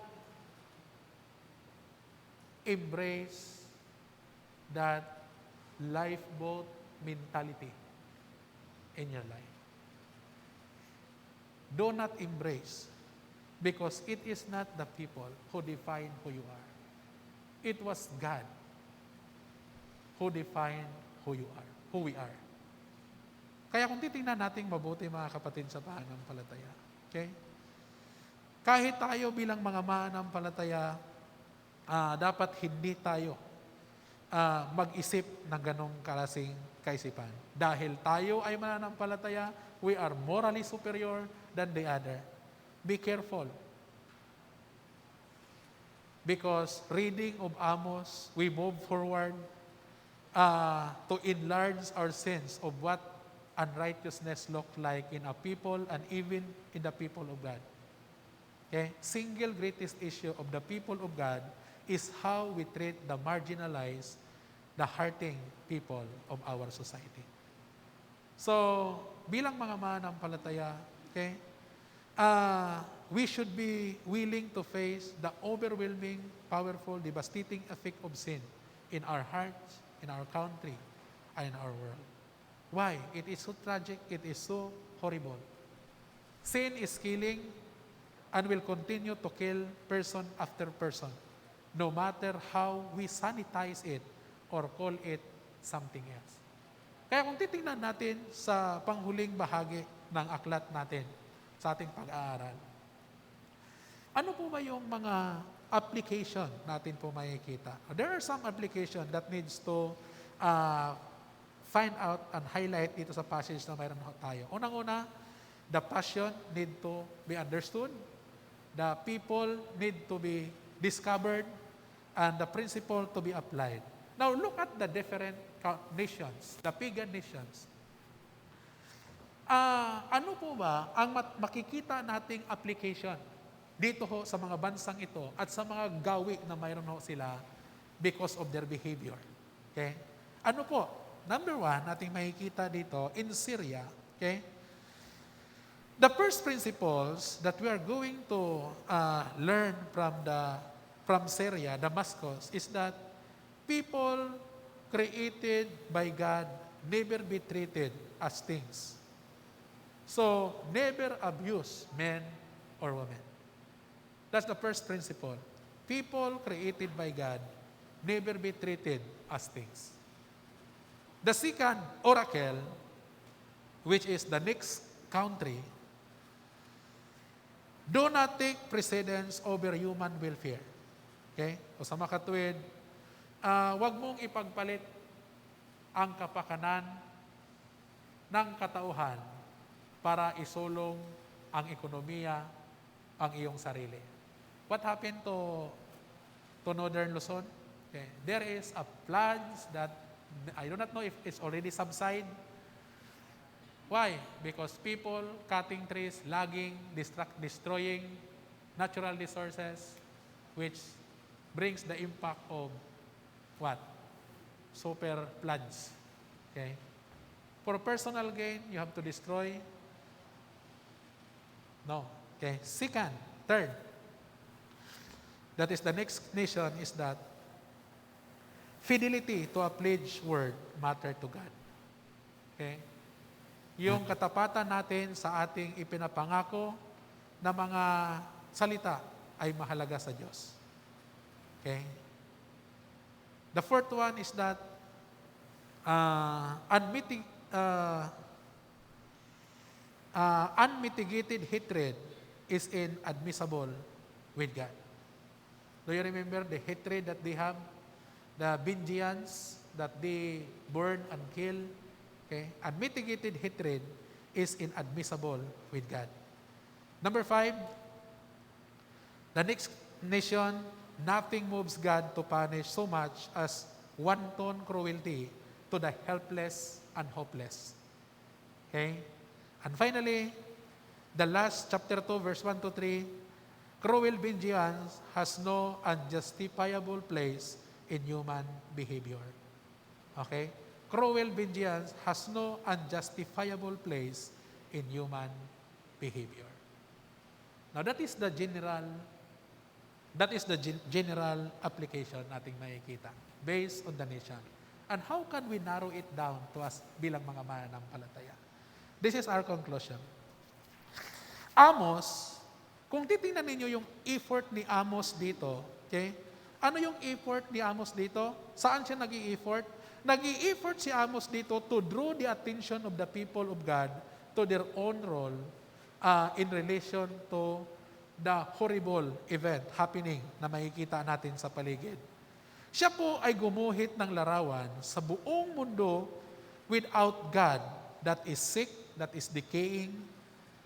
embrace that lifeboat mentality in your life. Do not embrace, because it is not the people who define who you are. It was God who defined who you are, who we are. Kaya kung titingnan natin mabuti mga kapatid sa pananampalataya, okay? Kahit tayo bilang mga mananampalataya, dapat hindi tayo mag-isip ng ganong klaseng kaisipan. Dahil tayo ay mananampalataya, we are morally superior than the other. Be careful. Because reading of Amos, we move forward to enlarge our sense of what unrighteousness look like in a people and even in the people of God. Okay? Single greatest issue of the people of God is how we treat the marginalized, the hurting people of our society. So, bilang mga mananampalataya, okay, we should be willing to face the overwhelming, powerful, devastating effect of sin in our hearts, in our country, and in our world. Why? It is so tragic, it is so horrible. Sin is killing and will continue to kill person after person, no matter how we sanitize it or call it something else. Kaya kung titingnan natin sa panghuling bahagi ng aklat natin sa ating pag-aaral, ano po ba yung mga application natin po makikita? There are some application that needs to find out and highlight dito sa passage na mayroon tayo. Unang-una, the passion need to be understood, the people need to be discovered, and the principle to be applied. Now look at the different nations, the pagan nations. Ano po ba ang makikita nating application dito ho sa mga bansang ito at sa mga gawi na mayroon ho sila because of their behavior? Okay? Ano po? Number one, nating makikita dito in Syria, okay? The first principles that we are going to learn from Syria, Damascus, is that people created by God never be treated as things. So, never abuse men or women. That's the first principle. People created by God never be treated as things. The second oracle, which is the next country, do not take precedence over human welfare. Okay? O sa makatuwid, wag mong ipagpalit ang kapakanan ng katauhan para isulong ang ekonomiya, ang iyong sarili. What happened to Northern Luzon? Okay. There is a flood that I do not know if it's already subsided. Why? Because people cutting trees, logging, destroying natural resources, which brings the impact of what? Super floods. Okay? For personal gain, you have to destroy. No. Okay? Second, third, that is the next nation is that fidelity to a pledged word matter to God. Okay? Yung katapatan natin sa ating ipinapangako na mga salita ay mahalaga sa Diyos. Okay? The fourth one is that unmitigated hatred is inadmissible with God. Do you remember the hatred that they have? The vengeance that they burn and kill? Okay? Unmitigated hatred is inadmissible with God. Number 5, the next nation, nothing moves God to punish so much as wanton cruelty to the helpless and hopeless. Okay? And finally, the last chapter 2, verse 1 to 3, cruel vengeance has no unjustifiable place in human behavior. Okay? Cruel vengeance has no unjustifiable place in human behavior. Now that is the general application nating makikita based on the nation. And how can we narrow it down to us bilang mga mananampalataya? This is our conclusion. Amos, kung titingnan ninyo yung effort ni Amos dito, okay? Ano yung effort ni Amos dito? Saan siya nag-i-effort? Nag-i-effort si Amos dito to draw the attention of the people of God to their own role in relation to the horrible event happening na makikita natin sa paligid. Siya po ay gumuhit ng larawan sa buong mundo without God that is sick, that is decaying,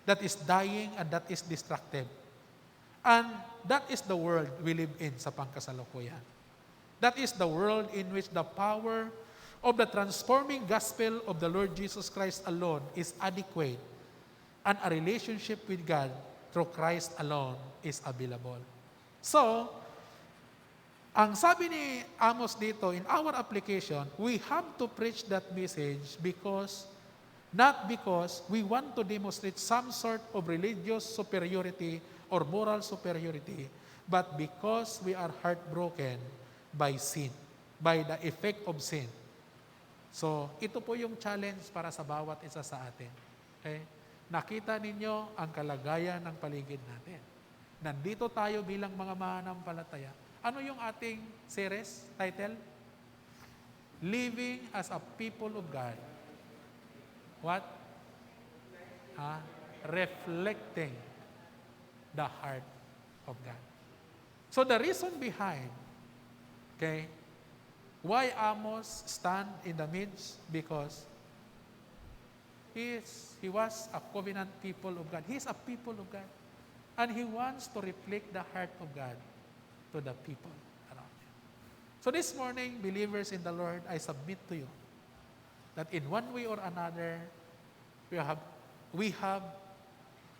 that is dying, and that is destructive. And that is the world we live in sa pangkasalukuyan. That is the world in which the power of the transforming gospel of the Lord Jesus Christ alone is adequate, and a relationship with God through Christ alone is available. So, ang sabi ni Amos dito, in our application, we have to preach that message not because we want to demonstrate some sort of religious superiority or moral superiority, but because we are heartbroken by sin, by the effect of sin. So, ito po yung challenge para sa bawat isa sa atin. Okay? nakita ninyo ang kalagayan ng paligid natin. Nandito tayo bilang mga mananampalataya. Ano yung ating series title? Living as a people of God. What? Reflecting the heart of God. So the reason behind, why Amos stand in the midst? Because he was a covenant people of God. He is a people of God. And he wants to reflect the heart of God to the people around him. So this morning, believers in the Lord, I submit to you that in one way or another, we have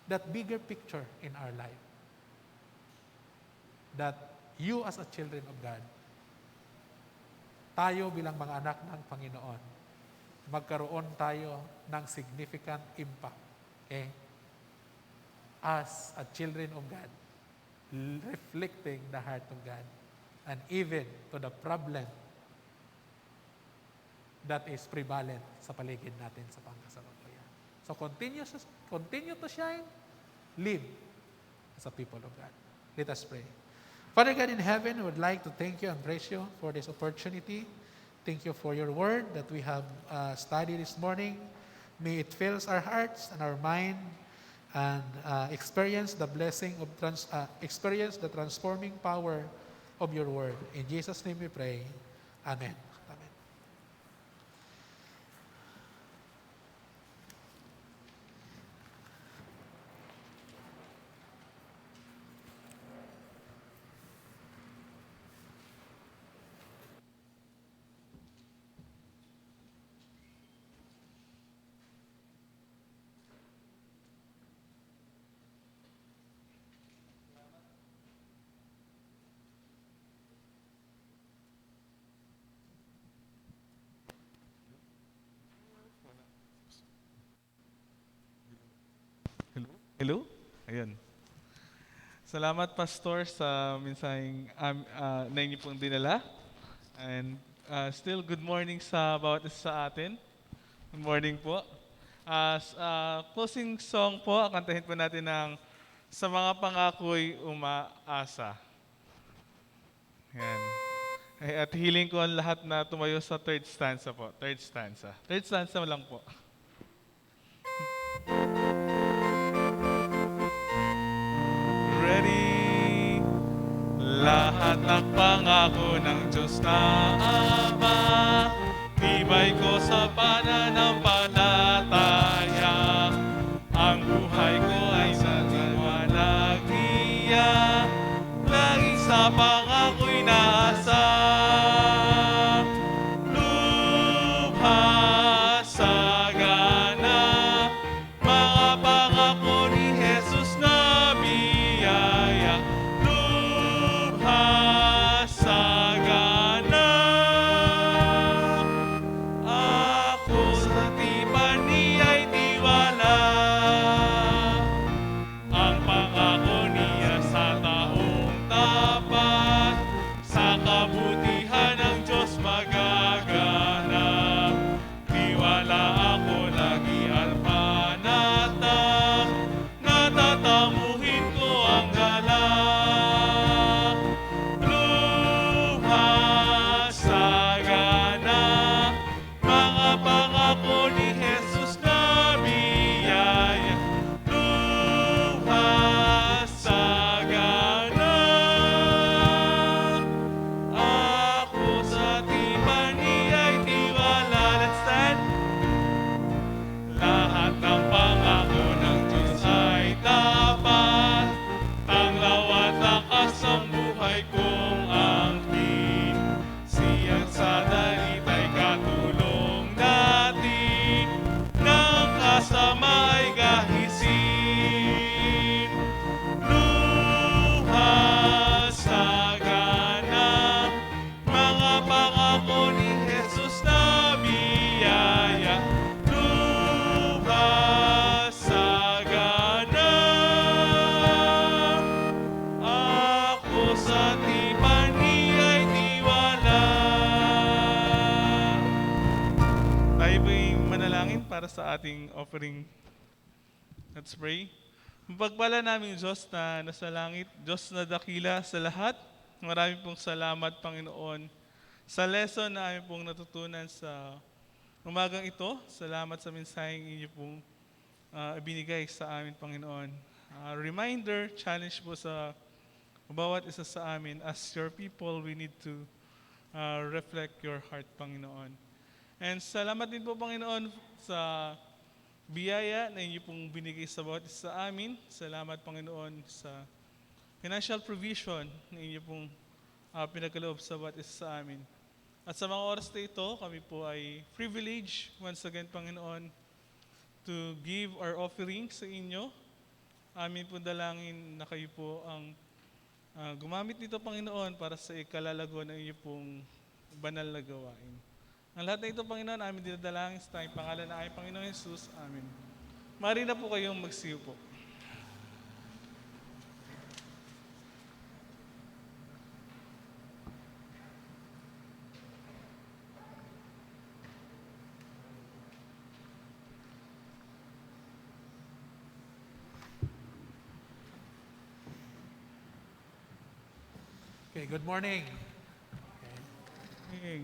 that bigger picture in our life. That you as a children of God, tayo bilang mga anak ng Panginoon, magkaroon tayo ng significant impact. As a children of God, reflecting the heart of God, and even to the problem that is prevalent sa paligid natin sa pangkasalukuyan. So continue to shine, live as a people of God. Let us pray. Father God in heaven, we would like to thank you and praise you for this opportunity. Thank you for your word that we have studied this morning. May it fill our hearts and our mind and experience the blessing of experience the transforming power of your word. In Jesus' name we pray. Amen. Amen. Hello? Ayun. Salamat, Pastor, sa mensaheng na inyo pong dinala. And still, good morning sa bawat isa sa atin. Good morning po. As closing song po, kantahin po natin ng Sa Mga Pangako'y Umaasa. Yan. At hiling ko ang lahat na tumayo sa third stanza po. Third stanza. Third stanza lang po. Ready? Lahat ng pangako ng Diyos na Ama, tibay ko sa pananampalataya. Ang buhay ko ay sa liwanag niya, lagi sa pangako'y naasa. Lubha sagana, mga pangako ni Jesus na biyaya. Lubha sagana, ako sa tipan niya'y tiwala. Ang pangako niya sa taong tapat, sa kabutihan ng Diyos magaganap. Tiwala ako lagi at panatag, natatamuhin ko ang galak. Lubha sagana, mga pangako ni Jesus na biyaya. Lubha sagana, ako sa tipan niya'y tiwala. Let's stand. Lahat ng pangako ng Diyos ay tapat, tanglaw at lakas ang buhay kong angkin. Siyan sa dalita'y katulong natin, ng kasama ay gahisin. Lubha sagana, mga pangako ni Jesus na biyaya. Lubha sagana, ako sa tipan niya'y tiwala. Tayo po'y manalangin para sa ating offering Let's pray. Mapagpala namin Diyos na nasa langit, Diyos na dakila sa lahat. Maraming pong salamat, Panginoon, sa lesson na aming pong natutunan sa umagang ito. Salamat sa mensaheng inyo pong ibinigay sa amin, Panginoon. Reminder, challenge po sa bawat isa sa amin. As your people, we need to reflect your heart, Panginoon. And salamat din po, Panginoon, sa biyaya na inyo pong binigay sa bawat isa sa amin. Salamat, Panginoon, sa financial provision na inyo pong pinagkaloob sa bawat isa sa amin. At sa mga oras na ito, kami po ay privilege, once again, Panginoon, to give our offering sa inyo. Amin po dalangin na kayo po ang gumamit nito, Panginoon, para sa ikalalago ng inyo pong banal na gawain. Ang lahat na ito, Panginoon, amin dinadalangin sa tayong pangalan na ay Panginoon Jesus. Amen. Mari na po kayong magsiyo po. Okay, good morning. Okay.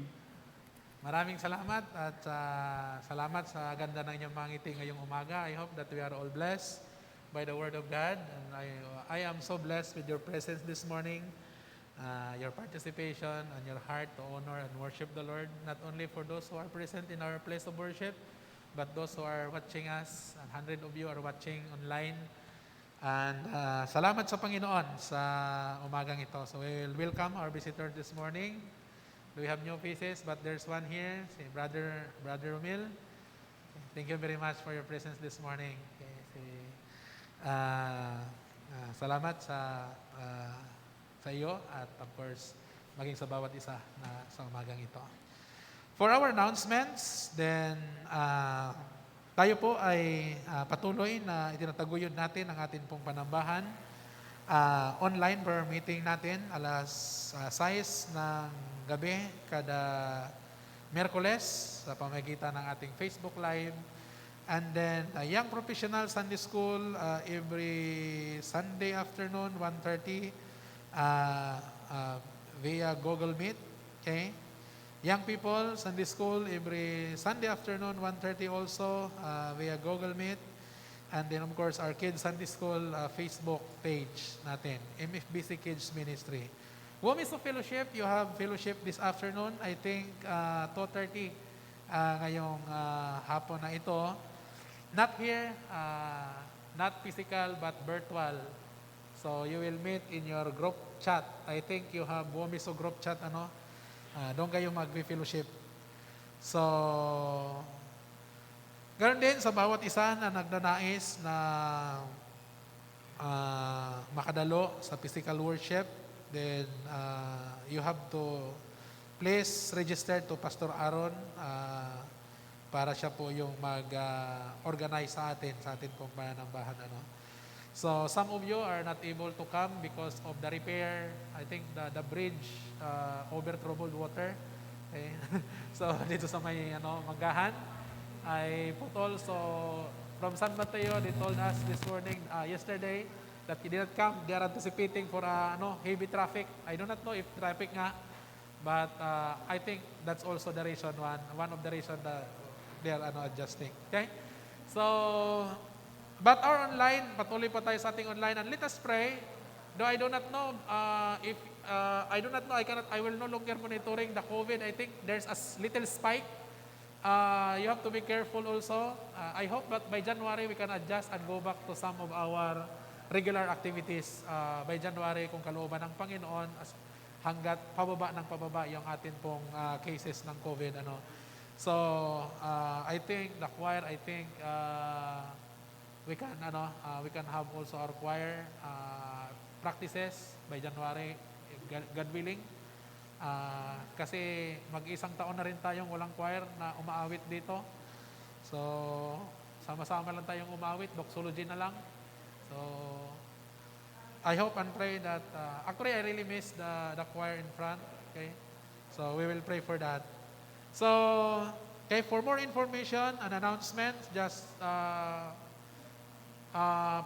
Maraming salamat at salamat sa ganda ng inyong mga ngiti ngayong umaga. I hope that we are all blessed by the Word of God. And I am so blessed with your presence this morning, your participation and your heart to honor and worship the Lord, not only for those who are present in our place of worship, but those who are watching us, and hundreds of you are watching online. And salamat sa Panginoon sa umagang ito. So we will welcome our visitors this morning. We have new faces, but there's one here, si Brother Romil. Thank you very much for your presence this morning. Okay, salamat sa iyo at of course maging sa bawat isa na sa umagang ito. For our announcements, then tayo po ay patuloy na itinataguyod natin ang ating pong panambahan. Online prayer meeting natin alas 6 ng gabi kada Miyerkules sa pamamagitan ng ating Facebook Live. And then Young Professional Sunday School every Sunday afternoon 1:30 via Google Meet. Okay? Young People Sunday School every Sunday afternoon 1:30 also via Google Meet. And then of course our Kids Sunday School Facebook page natin, MFBC Kids Ministry. Women's of Fellowship, you have fellowship this afternoon, I think 2:30 ngayong hapon na ito. Not here, not physical but virtual. So you will meet in your group chat. I think you have Women's of group chat, doon kayo mag-fellowship. So, ganoon din sa bawat isa na nagnanais na makadalo sa physical worship, then you have to please register to Pastor Aaron para siya po yung mag-organize sa atin pong panambahan. So some of you are not able to come because of the repair. I think the bridge over troubled water. Okay? So dito sa may Manggahan ay putol. So from San Mateo, they told us this morning, yesterday, that he did not come. They are anticipating for heavy traffic. I do not know if traffic nga, but I think that's also the reason, one of the reasons that they are adjusting. Okay? So, but our online, patuloy pa tayo sa ating online, and let us pray. Though I do not know I will no longer monitoring the COVID. I think there's a little spike. You have to be careful also. I hope that by January we can adjust and go back to some of our regular activities by January kung kalooban ng Panginoon hanggat pababa yung atin pong cases ng COVID. So, I think the choir, we can have also our choir practices by January, God willing. Kasi mag-isang taon na rin tayong walang choir na umaawit dito. So, sama-sama lang tayong umawit, doxology na lang. So, I hope and pray that, actually I really miss the choir in front. Okay? So, we will pray for that. So, okay, for more information and announcements, just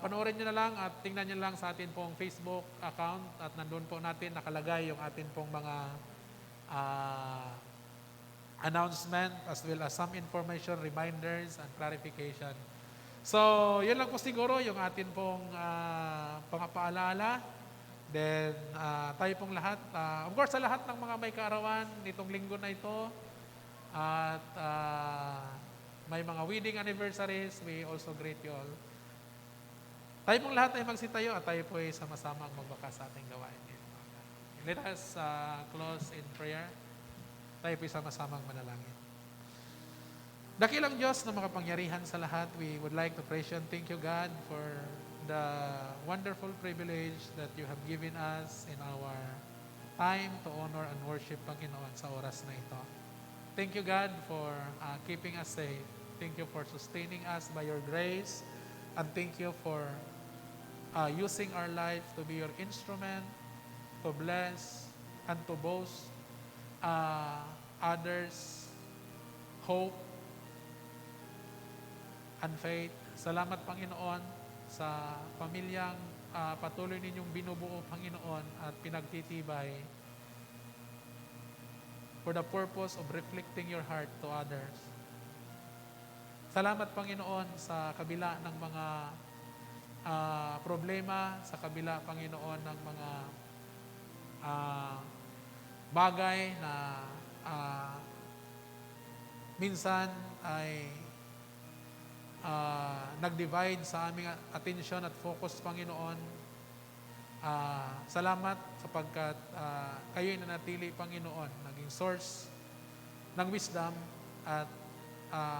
panoorin nyo na lang at tingnan nyo lang sa atin pong Facebook account at nandun po natin nakalagay yung atin pong mga announcement as well as some information, reminders, and clarification. So, yun lang po siguro yung atin pong pangapaalala. Then, tayo pong lahat, of course, sa lahat ng mga may kaarawan nitong linggo na ito, at may mga wedding anniversaries, we also greet you all. Tayo pong lahat ay magsitayo at tayo po ay sama-sama magbakas sa ating gawain. Let us close in prayer. Tayo po ay sama-samang manalangin. Dakilang Diyos na makapangyarihan sa lahat, we would like to praise you and thank you, God, for the wonderful privilege that you have given us in our time to honor and worship, Panginoon, sa oras na ito. Thank you, God, for keeping us safe. Thank you for sustaining us by your grace. And thank you for using our life to be your instrument, to bless and to boast others' hope and faith. Salamat, Panginoon, sa pamilyang patuloy ninyong binubuo, Panginoon, at pinagtitibay for the purpose of reflecting your heart to others. Salamat, Panginoon, sa kabila ng mga problema, sa kabila, Panginoon, ng mga bagay na minsan ay nag-divide sa aming atensyon at focus, Panginoon. Salamat sapagkat kayo'y nanatili, Panginoon, naging source ng wisdom at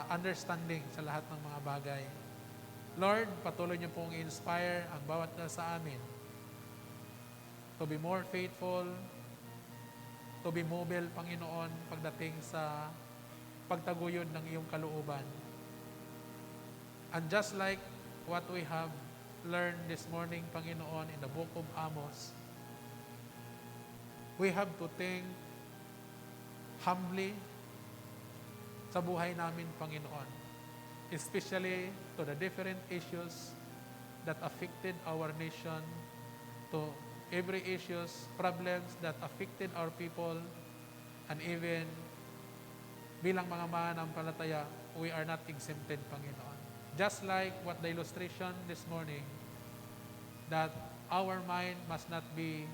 understanding sa lahat ng mga bagay. Lord, patuloy niyo pong i-inspire ang bawat isa sa amin to be more faithful, to be mobile, Panginoon, pagdating sa pagtaguyod ng iyong kalooban. And just like what we have learned this morning, Panginoon, in the book of Amos, we have to think humbly sa buhay namin, Panginoon. Especially to the different issues that affected our nation, to every issues, problems that affected our people, and even bilang mga mananampalataya, we are not exempted, Panginoon. Just like what the illustration this morning, that our mind must not be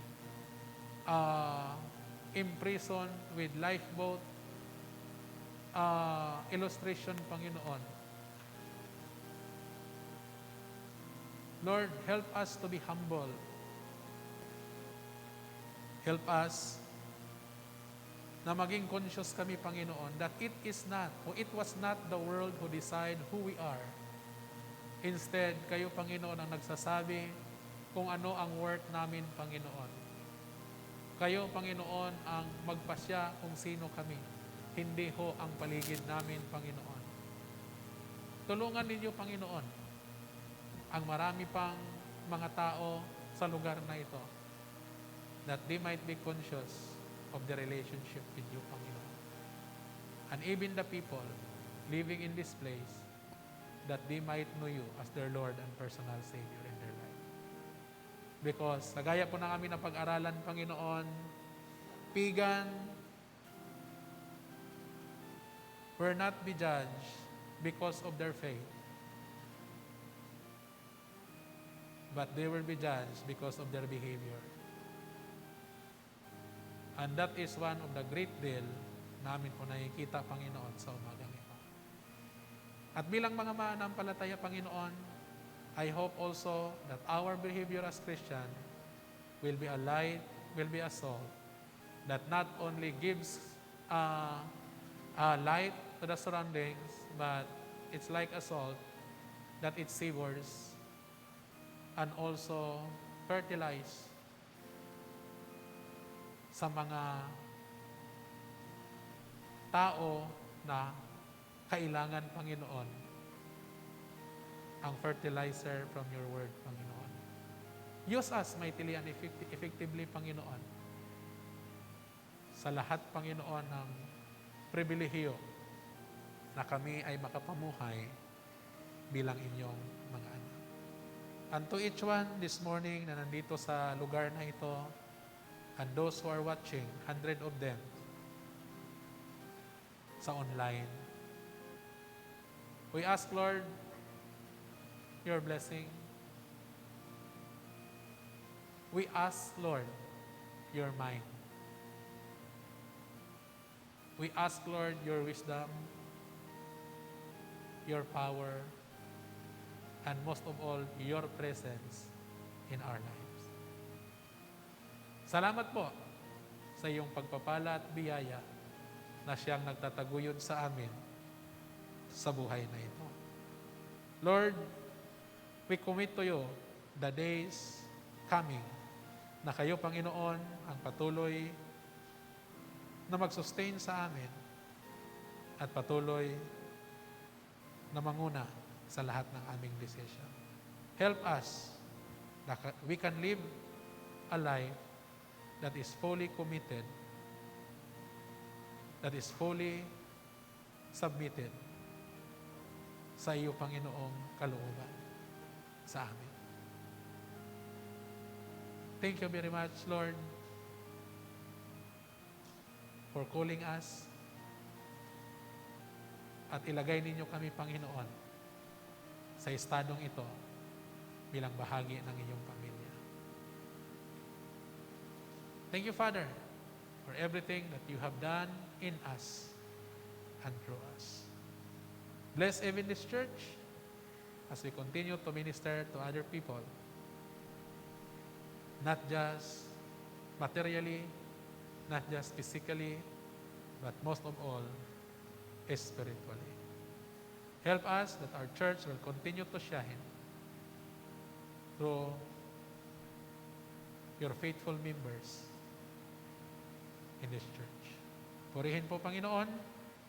imprisoned with lifeboat illustration, Panginoon. Lord, help us to be humble. Help us na maging conscious kami, Panginoon, that it was not the world who decide who we are. Instead, kayo, Panginoon, ang nagsasabi kung ano ang worth namin, Panginoon. Kayo, Panginoon, ang magpasya kung sino kami. Hindi ho ang paligid namin, Panginoon. Tulungan ninyo, Panginoon, ang marami pang mga tao sa lugar na ito, that they might be conscious of the relationship with you, Panginoon. And even the people living in this place, that they might know you as their Lord and personal Savior in their life. Because, nagaya po na kami na pag-aralan, Panginoon, pagan will not be judged because of their faith, but they will be judged because of their behavior. And that is one of the great deal namin po nakikita, Panginoon, sa umagang ito. At bilang mga mananampalataya, Panginoon, I hope also that our behavior as Christian will be a light, will be a salt, that not only gives light to the surroundings, but it's like a salt that it savors and also fertilize sa mga tao na kailangan, Panginoon, ang fertilizer from your word, Panginoon. Use us mightily and effectively, Panginoon, sa lahat, Panginoon, ng pribilehiyo na kami ay makapamuhay bilang inyong mga anak. And to each one this morning na nandito sa lugar na ito, and those who are watching, 100 of them, sa online, we ask, Lord, your blessing. We ask, Lord, your mind. We ask, Lord, your wisdom, your power, and most of all, your presence in our lives. Salamat po sa iyong pagpapala at biyaya na siyang nagtataguyod sa amin sa buhay na ito. Lord, we commit to you the days coming na kayo, Panginoon, ang patuloy na mag-sustain sa amin at patuloy na manguna sa lahat ng aming decision. Help us that we can live a life that is fully committed, that is fully submitted sa iyo, Panginoong kalooban sa amin. Thank you very much, Lord, for calling us at ilagay ninyo kami, Panginoon, sa estadong ito bilang bahagi ng iyong pamilya. Thank you, Father, for everything that you have done in us and through us. Bless even this church as we continue to minister to other people, not just materially, not just physically, but most of all, spiritually. Help us that our church will continue to shine through your faithful members in this church. Purihin po, Panginoon,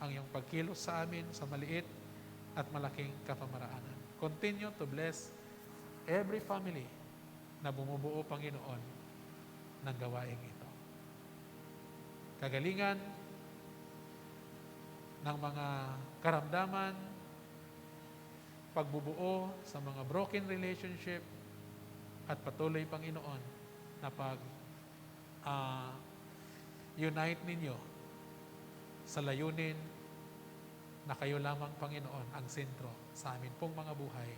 ang iyong pagkilos sa amin sa maliit at malaking kapamaraanan. Continue to bless every family na bumubuo, Panginoon, ng gawaing ito. Kagalingan ng mga karamdaman, pagbubuo sa mga broken relationship, at patuloy, Panginoon, na unite ninyo sa layunin na kayo lamang, Panginoon, ang sentro sa amin pong mga buhay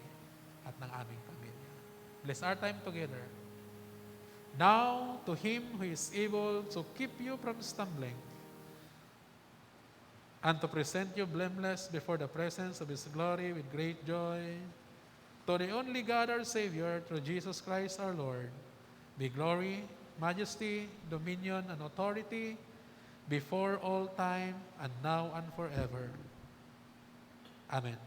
at ng aming pamilya. Bless our time together. Now, to Him who is able to keep you from stumbling and to present you blameless before the presence of His glory with great joy, to the only God our Savior, through Jesus Christ our Lord, be glory, majesty, dominion, and authority before all time and now and forever. Amen.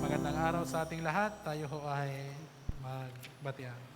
Magandang araw sa ating lahat. Tayo ho ay magbatian.